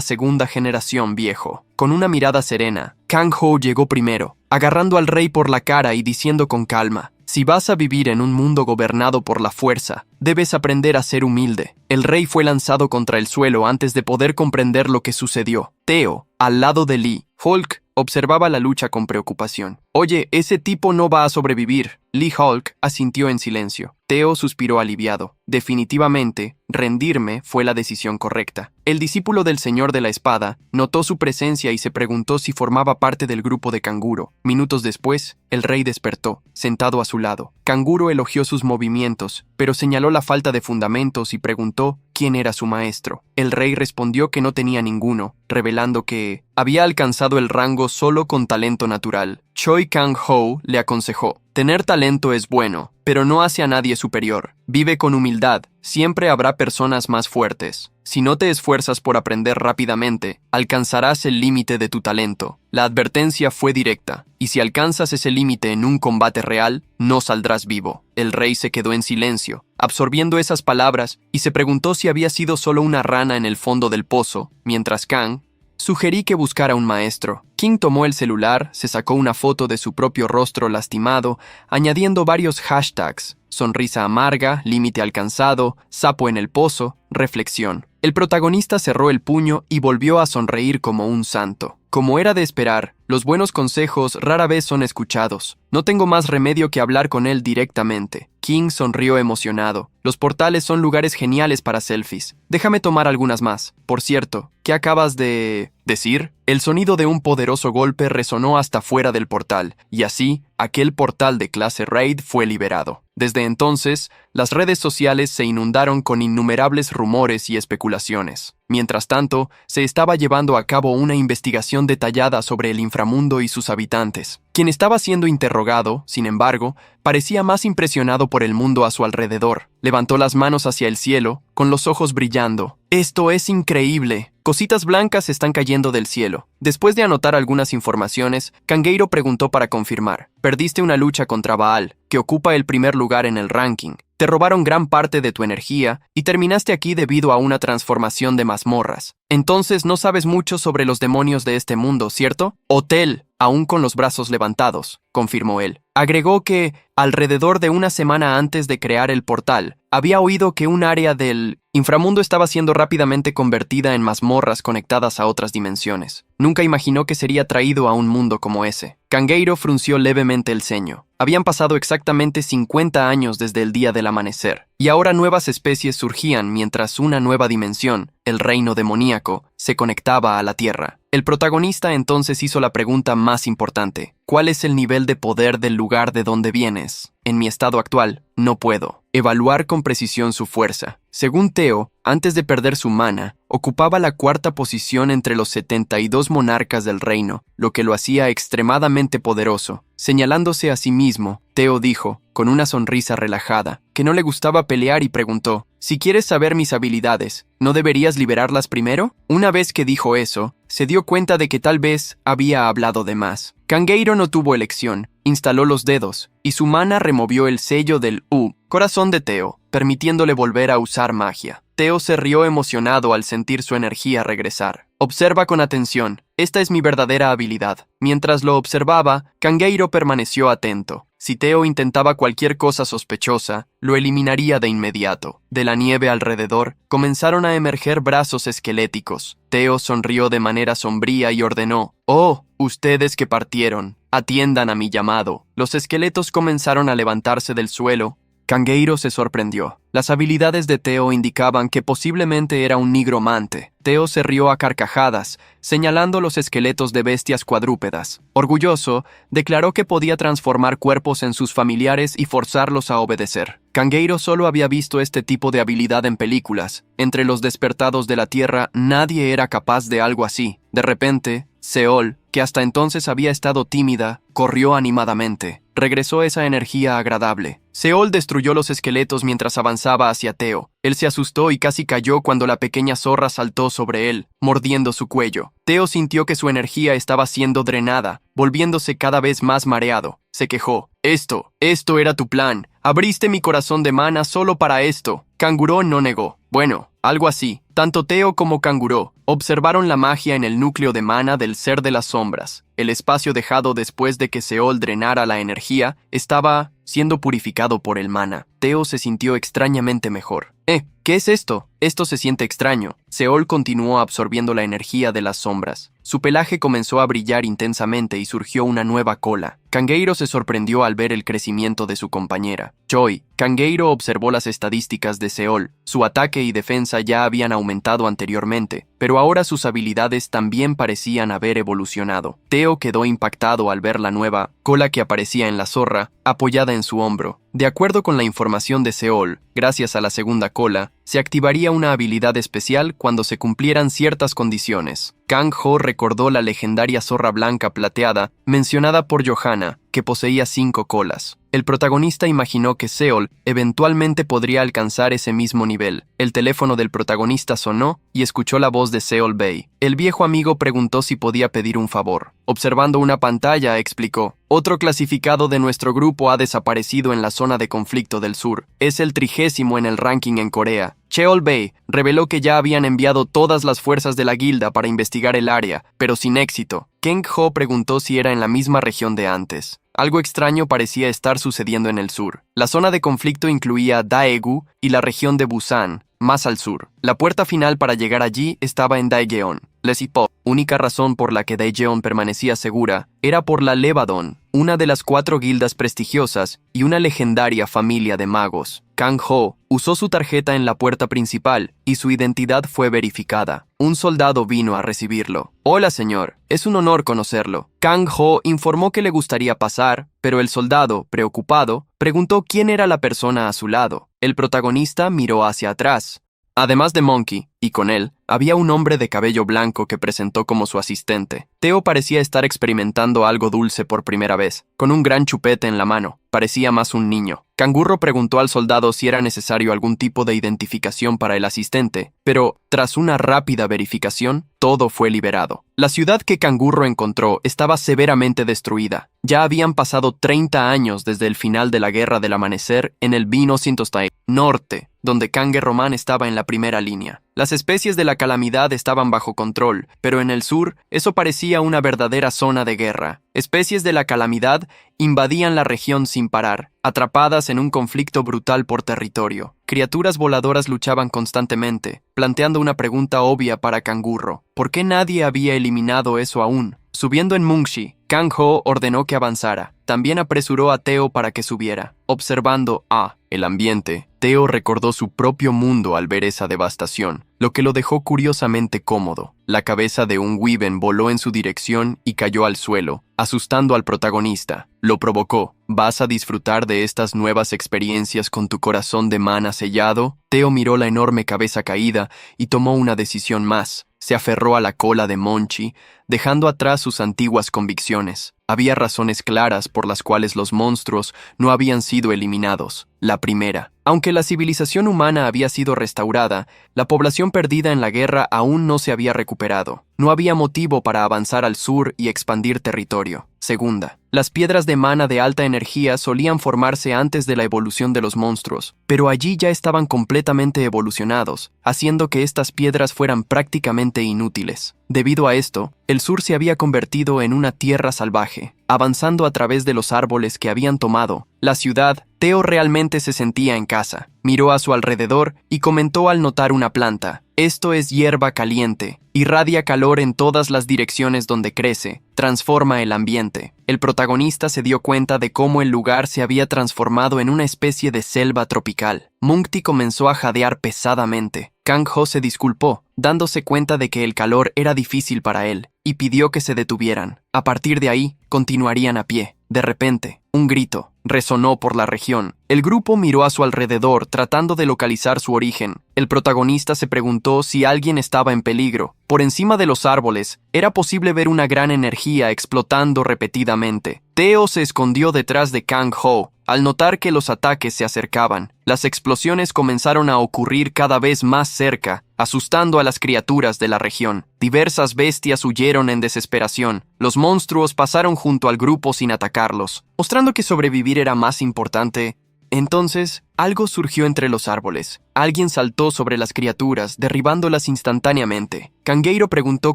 segunda generación, viejo». Con una mirada serena, Kang-ho llegó primero, agarrando al rey por la cara y diciendo con calma: «Si vas a vivir en un mundo gobernado por la fuerza, debes aprender a ser humilde». El rey fue lanzado contra el suelo antes de poder comprender lo que sucedió. Teo, al lado de Lee Hyuk, observaba la lucha con preocupación. Oye, ese tipo no va a sobrevivir. Lee Hulk asintió en silencio. Teo suspiró aliviado. Definitivamente, rendirme fue la decisión correcta. El discípulo del Señor de la Espada notó su presencia y se preguntó si formaba parte del grupo de Canguro. Minutos después, el rey despertó, sentado a su lado. Canguro elogió sus movimientos, pero señaló la falta de fundamentos y preguntó quién era su maestro. El rey respondió que no tenía ninguno, revelando que había alcanzado el rango solo con talento natural. Choi Kang-ho le aconsejó: tener talento es bueno, pero no hace a nadie superior. Vive con humildad, siempre habrá personas más fuertes. Si no te esfuerzas por aprender rápidamente, alcanzarás el límite de tu talento. La advertencia fue directa, y si alcanzas ese límite en un combate real, no saldrás vivo. El rey se quedó en silencio, absorbiendo esas palabras, y se preguntó si había sido solo una rana en el fondo del pozo, mientras Kang sugerí que buscara un maestro. King tomó el celular, se sacó una foto de su propio rostro lastimado, añadiendo varios hashtags: sonrisa amarga, límite alcanzado, sapo en el pozo, reflexión. El protagonista cerró el puño y volvió a sonreír como un santo. Como era de esperar, los buenos consejos rara vez son escuchados. No tengo más remedio que hablar con él directamente. King sonrió emocionado. Los portales son lugares geniales para selfies. Déjame tomar algunas más. Por cierto, ¿qué acabas de decir? El sonido de un poderoso golpe resonó hasta fuera del portal, y así, aquel portal de clase Raid fue liberado. Desde entonces, las redes sociales se inundaron con innumerables rumores y especulaciones. Mientras tanto, se estaba llevando a cabo una investigación detallada sobre el inframundo y sus habitantes. Quien estaba siendo interrogado, sin embargo, parecía más impresionado por el mundo a su alrededor. Levantó las manos hacia el cielo, con los ojos brillando. «¡Esto es increíble! Cositas blancas están cayendo del cielo». Después de anotar algunas informaciones, Kangeiro preguntó para confirmar: «Perdiste una lucha contra Baal, que ocupa el primer lugar en el ranking. Te robaron gran parte de tu energía y terminaste aquí debido a una transformación de mazmorras. Entonces no sabes mucho sobre los demonios de este mundo, ¿cierto?» «Hotel, aún con los brazos levantados», confirmó él. Agregó que, alrededor de una semana antes de crear el portal, había oído que un área del inframundo estaba siendo rápidamente convertida en mazmorras conectadas a otras dimensiones. Nunca imaginó que sería traído a un mundo como ese. Kangeiro frunció levemente el ceño. Habían pasado exactamente 50 años desde el día del amanecer, y ahora nuevas especies surgían mientras una nueva dimensión, el reino demoníaco, se conectaba a la Tierra. El protagonista entonces hizo la pregunta más importante: ¿cuál es el nivel de poder del lugar de donde vienes? En mi estado actual, no puedo evaluar con precisión su fuerza. Según Teo, antes de perder su mana, ocupaba la cuarta posición entre los 72 monarcas del reino, lo que lo hacía extremadamente poderoso. Señalándose a sí mismo, Teo dijo, con una sonrisa relajada, que no le gustaba pelear y preguntó: «Si quieres saber mis habilidades, ¿no deberías liberarlas primero?» Una vez que dijo eso, se dio cuenta de que tal vez había hablado de más. Kangeiro no tuvo elección, instaló los dedos, y su mana removió el sello del corazón de Teo, permitiéndole volver a usar magia. Teo se rió emocionado al sentir su energía regresar. «Observa con atención, esta es mi verdadera habilidad». Mientras lo observaba, Kangeiro permaneció atento. Si Teo intentaba cualquier cosa sospechosa, lo eliminaría de inmediato. De la nieve alrededor, comenzaron a emerger brazos esqueléticos. Teo sonrió de manera sombría y ordenó: «Oh, ustedes que partieron, atiendan a mi llamado». Los esqueletos comenzaron a levantarse del suelo. Kangeiro se sorprendió. Las habilidades de Teo indicaban que posiblemente era un nigromante. Teo se rió a carcajadas, señalando los esqueletos de bestias cuadrúpedas. Orgulloso, declaró que podía transformar cuerpos en sus familiares y forzarlos a obedecer. Kangeiro solo había visto este tipo de habilidad en películas. Entre los despertados de la Tierra, nadie era capaz de algo así. De repente, Seol, que hasta entonces había estado tímida, corrió animadamente. Regresó esa energía agradable. Seol destruyó los esqueletos mientras avanzaba hacia Teo. Él se asustó y casi cayó cuando la pequeña zorra saltó sobre él, mordiendo su cuello. Teo sintió que su energía estaba siendo drenada, volviéndose cada vez más mareado. Se quejó: Esto era tu plan. Abriste mi corazón de mana solo para esto». Kanguro no negó. Bueno, algo así. Tanto Teo como Kanguro observaron la magia en el núcleo de mana del ser de las sombras. El espacio dejado después de que Seol drenara la energía estaba siendo purificado por el mana. Teo se sintió extrañamente mejor. ¿Qué es esto? Esto se siente extraño. Seol continuó absorbiendo la energía de las sombras. Su pelaje comenzó a brillar intensamente y surgió una nueva cola. Kangeiro se sorprendió al ver el crecimiento de su compañera. Choi. Kangeiro observó las estadísticas de Seol. Su ataque y defensa ya habían aumentado anteriormente, pero ahora sus habilidades también parecían haber evolucionado. Teo quedó impactado al ver la nueva cola que aparecía en la zorra, apoyada en su hombro. De acuerdo con la información de Seol, gracias a la segunda cola, se activaría una habilidad especial cuando se cumplieran ciertas condiciones. Kang-ho recordó la legendaria zorra blanca plateada mencionada por Johanna, que poseía 5 colas. El protagonista imaginó que Seol eventualmente podría alcanzar ese mismo nivel. El teléfono del protagonista sonó y escuchó la voz de Seol Bei. El viejo amigo preguntó si podía pedir un favor. Observando una pantalla, explicó: otro clasificado de nuestro grupo ha desaparecido en la zona de conflicto del sur. Es el 30º en el ranking en Corea. Cheol Bei reveló que ya habían enviado todas las fuerzas de la guilda para investigar el área, pero sin éxito. Kang-ho preguntó si era en la misma región de antes. Algo extraño parecía estar sucediendo en el sur. La zona de conflicto incluía Daegu y la región de Busan, más al sur. La puerta final para llegar allí estaba en Daejeon. Lesipo. Única razón por la que Daejeon permanecía segura era por la Levadon, una de las 4 guildas prestigiosas y una legendaria familia de magos. Kang-ho usó su tarjeta en la puerta principal y su identidad fue verificada. Un soldado vino a recibirlo. «Hola, señor. Es un honor conocerlo». Kang-ho informó que le gustaría pasar, pero el soldado, preocupado, preguntó quién era la persona a su lado. El protagonista miró hacia atrás. Además de Monkey, y con él, había un hombre de cabello blanco que presentó como su asistente. Teo parecía estar experimentando algo dulce por primera vez, con un gran chupete en la mano. Parecía más un niño. Kangurro preguntó al soldado si era necesario algún tipo de identificación para el asistente, pero, tras una rápida verificación, todo fue liberado. La ciudad que Kangurro encontró estaba severamente destruida. Ya habían pasado 30 años desde el final de la Guerra del Amanecer en el Vino Sintostai Norte, donde Kange Roman estaba en la primera línea. Las especies de la calamidad estaban bajo control, pero en el sur eso parecía una verdadera zona de guerra. Especies de la calamidad invadían la región sin parar, atrapadas en un conflicto brutal por territorio. Criaturas voladoras luchaban constantemente, planteando una pregunta obvia para Kangurro. ¿Por qué nadie había eliminado eso aún? Subiendo en Mungshi, Kang-ho ordenó que avanzara. También apresuró a Teo para que subiera. Observando el ambiente, Teo recordó su propio mundo al ver esa devastación, lo que lo dejó curiosamente cómodo. La cabeza de un Wyvern voló en su dirección y cayó al suelo, asustando al protagonista. Lo provocó. ¿Vas a disfrutar de estas nuevas experiencias con tu corazón de mana sellado? Teo miró la enorme cabeza caída y tomó una decisión más. Se aferró a la cola de Monchi, dejando atrás sus antiguas convicciones. Había razones claras por las cuales los monstruos no habían sido eliminados. La primera, aunque la civilización humana había sido restaurada, la población perdida en la guerra aún no se había recuperado. No había motivo para avanzar al sur y expandir territorio. Segunda, las piedras de mana de alta energía solían formarse antes de la evolución de los monstruos, pero allí ya estaban completamente evolucionados, haciendo que estas piedras fueran prácticamente inútiles. Debido a esto, el sur se había convertido en una tierra salvaje. Avanzando a través de los árboles que habían tomado la ciudad, Teo realmente se sentía en casa. Miró a su alrededor y comentó al notar una planta: «Esto es hierba caliente. Irradia calor en todas las direcciones donde crece. Transforma el ambiente». El protagonista se dio cuenta de cómo el lugar se había transformado en una especie de selva tropical. Mungti comenzó a jadear pesadamente. Kang-ho se disculpó, dándose cuenta de que el calor era difícil para él, y pidió que se detuvieran. A partir de ahí, continuarían a pie. De repente, un grito resonó por la región. El grupo miró a su alrededor tratando de localizar su origen. El protagonista se preguntó si alguien estaba en peligro. Por encima de los árboles, era posible ver una gran energía explotando repetidamente. Teo se escondió detrás de Kang-ho. Al notar que los ataques se acercaban, las explosiones comenzaron a ocurrir cada vez más cerca, asustando a las criaturas de la región. Diversas bestias huyeron en desesperación. Los monstruos pasaron junto al grupo sin atacarlos, mostrando que sobrevivir era más importante Entonces, algo surgió entre los árboles. Alguien saltó sobre las criaturas, derribándolas instantáneamente. Kangeiro preguntó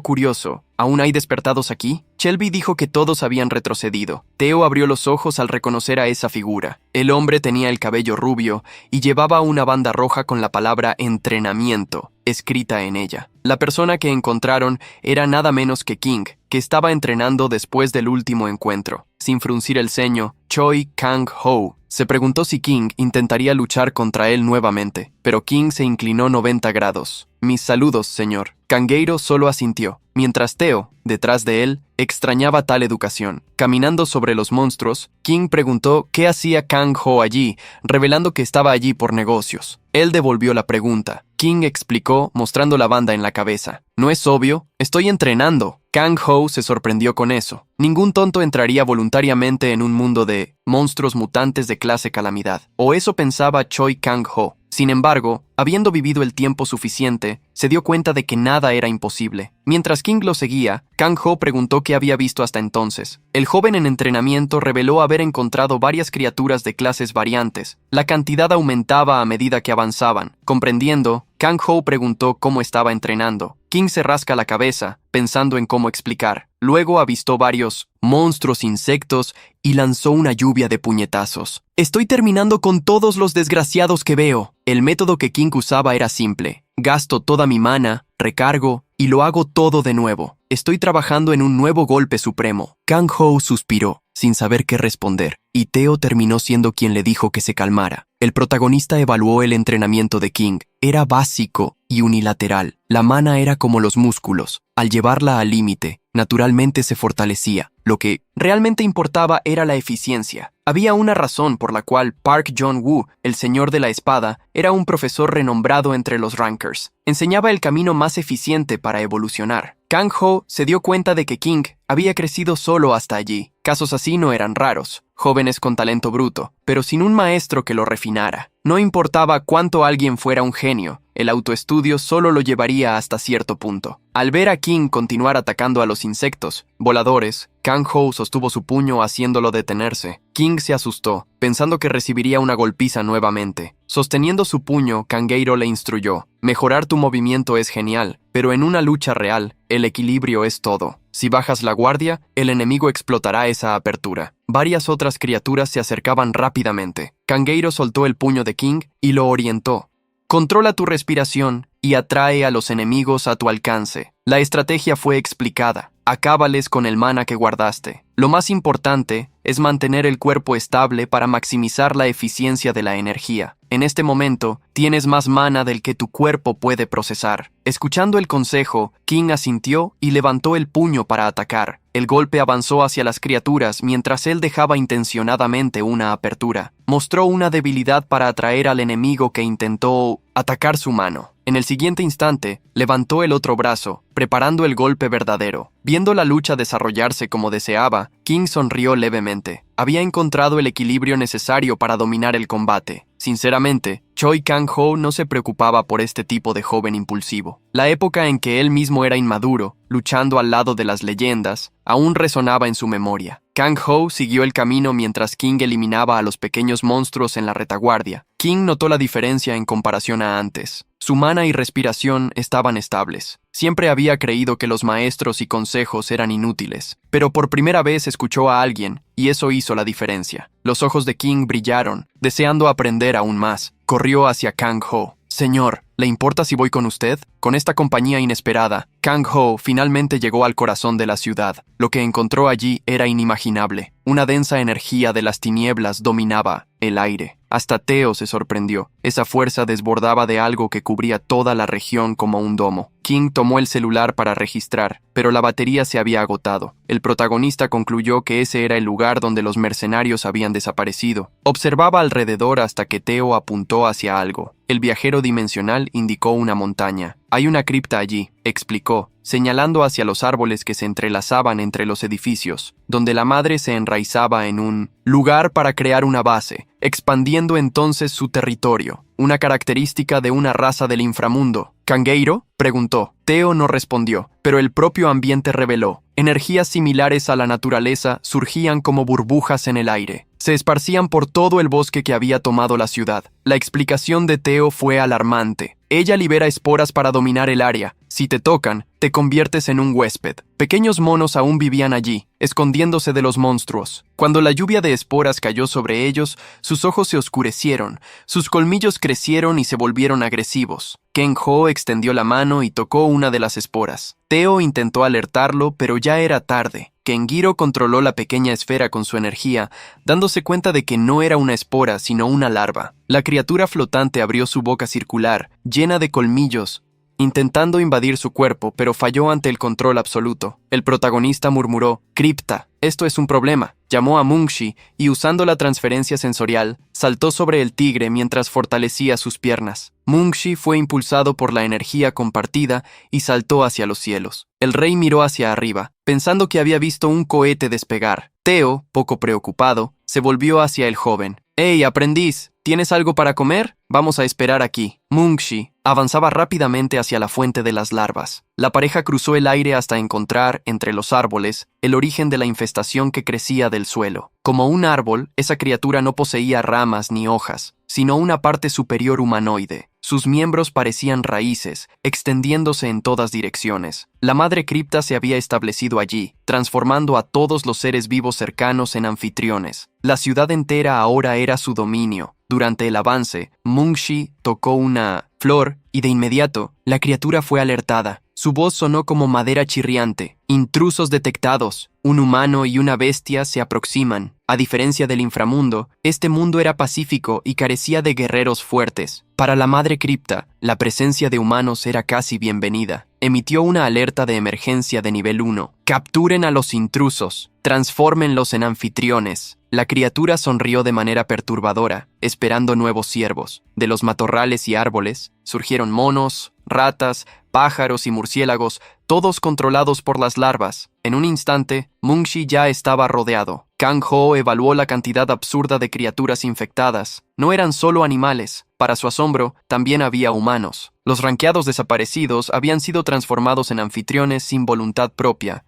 curioso, ¿aún hay despertados aquí? Shelby dijo que todos habían retrocedido. Teo abrió los ojos al reconocer a esa figura. El hombre tenía el cabello rubio y llevaba una banda roja con la palabra entrenamiento escrita en ella. La persona que encontraron era nada menos que King, que estaba entrenando después del último encuentro. Sin fruncir el ceño, Choi Kang-ho se preguntó si King intentaría luchar contra él nuevamente, pero King se inclinó 90 grados. «Mis saludos, señor». Kangeiro solo asintió, mientras Teo, detrás de él, extrañaba tal educación. Caminando sobre los monstruos, King preguntó qué hacía Kang-ho allí, revelando que estaba allí por negocios. Él devolvió la pregunta. King explicó, mostrando la banda en la cabeza. «¿No es obvio? Estoy entrenando». Kang-ho se sorprendió con eso. Ningún tonto entraría voluntariamente en un mundo de monstruos mutantes de clase calamidad. O eso pensaba Choi Kang-ho. Sin embargo, habiendo vivido el tiempo suficiente, se dio cuenta de que nada era imposible. Mientras King lo seguía, Kang-ho preguntó qué había visto hasta entonces. El joven en entrenamiento reveló haber encontrado varias criaturas de clases variantes. La cantidad aumentaba a medida que avanzaban. Comprendiendo, Kang-ho preguntó cómo estaba entrenando. King se rasca la cabeza, pensando en cómo explicar. Luego avistó varios monstruos insectos y lanzó una lluvia de puñetazos. «Estoy terminando con todos los desgraciados que veo». El método que King usaba era simple. Gasto toda mi mana, recargo y lo hago todo de nuevo. Estoy trabajando en un nuevo golpe supremo. Kang-ho suspiró, sin saber qué responder, y Teo terminó siendo quien le dijo que se calmara. El protagonista evaluó el entrenamiento de King. Era básico y unilateral. La mana era como los músculos. Al llevarla al límite, naturalmente se fortalecía. Lo que realmente importaba era la eficiencia. Había una razón por la cual Park Jong-woo, el señor de la espada, era un profesor renombrado entre los rankers. Enseñaba el camino más eficiente para evolucionar. Kang-ho se dio cuenta de que King había crecido solo hasta allí. Casos así no eran raros. Jóvenes con talento bruto, pero sin un maestro que lo refinara. No importaba cuánto alguien fuera un genio, el autoestudio solo lo llevaría hasta cierto punto. Al ver a King continuar atacando a los insectos voladores, Kang-ho sostuvo su puño haciéndolo detenerse. King se asustó, pensando que recibiría una golpiza nuevamente. Sosteniendo su puño, Kangeiro le instruyó: «Mejorar tu movimiento es genial, pero en una lucha real, el equilibrio es todo. Si bajas la guardia, el enemigo explotará esa apertura». Varias otras criaturas se acercaban rápidamente. Kangeiro soltó el puño de King y lo orientó. «Controla tu respiración y atrae a los enemigos a tu alcance». La estrategia fue explicada. Acábales con el mana que guardaste. Lo más importante es mantener el cuerpo estable para maximizar la eficiencia de la energía. En este momento, tienes más mana del que tu cuerpo puede procesar. Escuchando el consejo, King asintió y levantó el puño para atacar. El golpe avanzó hacia las criaturas mientras él dejaba intencionadamente una apertura. Mostró una debilidad para atraer al enemigo que intentó atacar su mano. En el siguiente instante, levantó el otro brazo, preparando el golpe verdadero. Viendo la lucha desarrollarse como deseaba, King sonrió levemente. Había encontrado el equilibrio necesario para dominar el combate. Sinceramente, Choi Kang-ho no se preocupaba por este tipo de joven impulsivo. La época en que él mismo era inmaduro, luchando al lado de las leyendas, aún resonaba en su memoria. Kang-ho siguió el camino mientras King eliminaba a los pequeños monstruos en la retaguardia. King notó la diferencia en comparación a antes. Su mana y respiración estaban estables. Siempre había creído que los maestros y consejos eran inútiles, pero por primera vez escuchó a alguien, y eso hizo la diferencia. Los ojos de King brillaron, deseando aprender aún más. Corrió hacia Kang-ho. «Señor, ¿le importa si voy con usted?» Con esta compañía inesperada, Kang-ho finalmente llegó al corazón de la ciudad. Lo que encontró allí era inimaginable. Una densa energía de las tinieblas dominaba el aire. Hasta Teo se sorprendió. Esa fuerza desbordaba de algo que cubría toda la región como un domo. King tomó el celular para registrar, pero la batería se había agotado. El protagonista concluyó que ese era el lugar donde los mercenarios habían desaparecido. Observaba alrededor hasta que Teo apuntó hacia algo. El viajero dimensional indicó una montaña. Hay una cripta allí, explicó, señalando hacia los árboles que se entrelazaban entre los edificios, donde la madre se enraizaba en un lugar para crear una base, expandiendo entonces su territorio, una característica de una raza del inframundo. ¿Cangueiro?, preguntó. Teo no respondió, pero el propio ambiente reveló. Energías similares a la naturaleza surgían como burbujas en el aire. Se esparcían por todo el bosque que había tomado la ciudad. La explicación de Teo fue alarmante. Ella libera esporas para dominar el área. Si te tocan, te conviertes en un huésped. Pequeños monos aún vivían allí, escondiéndose de los monstruos. Cuando la lluvia de esporas cayó sobre ellos, sus ojos se oscurecieron, sus colmillos crecieron y se volvieron agresivos. Ken-ho extendió la mano y tocó una de las esporas. Teo intentó alertarlo, pero ya era tarde. Kenjiro controló la pequeña esfera con su energía, dándose cuenta de que no era una espora, sino una larva. La criatura flotante abrió su boca circular, llena de colmillos, intentando invadir su cuerpo, pero falló ante el control absoluto. El protagonista murmuró, «Cripta, esto es un problema». Llamó a Mungshi y, usando la transferencia sensorial, saltó sobre el tigre mientras fortalecía sus piernas. Mungshi fue impulsado por la energía compartida y saltó hacia los cielos. El rey miró hacia arriba, pensando que había visto un cohete despegar. Teo, poco preocupado, se volvió hacia el joven. «¡Hey, aprendiz! ¿Tienes algo para comer? Vamos a esperar aquí». Mungshi avanzaba rápidamente hacia la fuente de las larvas. La pareja cruzó el aire hasta encontrar, entre los árboles, el origen de la infestación que crecía del suelo. Como un árbol, esa criatura no poseía ramas ni hojas, sino una parte superior humanoide. Sus miembros parecían raíces, extendiéndose en todas direcciones. La madre cripta se había establecido allí, transformando a todos los seres vivos cercanos en anfitriones. La ciudad entera ahora era su dominio. Durante el avance, Mungshi tocó una flor y de inmediato, la criatura fue alertada. Su voz sonó como madera chirriante. «Intrusos detectados. Un humano y una bestia se aproximan». A diferencia del inframundo, este mundo era pacífico y carecía de guerreros fuertes. Para la madre cripta, la presencia de humanos era casi bienvenida. Emitió una alerta de emergencia de nivel 1. «Capturen a los intrusos. Transfórmenlos en anfitriones». La criatura sonrió de manera perturbadora, esperando nuevos ciervos. De los matorrales y árboles surgieron monos, ratas, pájaros y murciélagos, todos controlados por las larvas. En un instante, Mungshi ya estaba rodeado. Kang-ho evaluó la cantidad absurda de criaturas infectadas. No eran solo animales. Para su asombro, también había humanos. Los ranqueados desaparecidos habían sido transformados en anfitriones sin voluntad propia,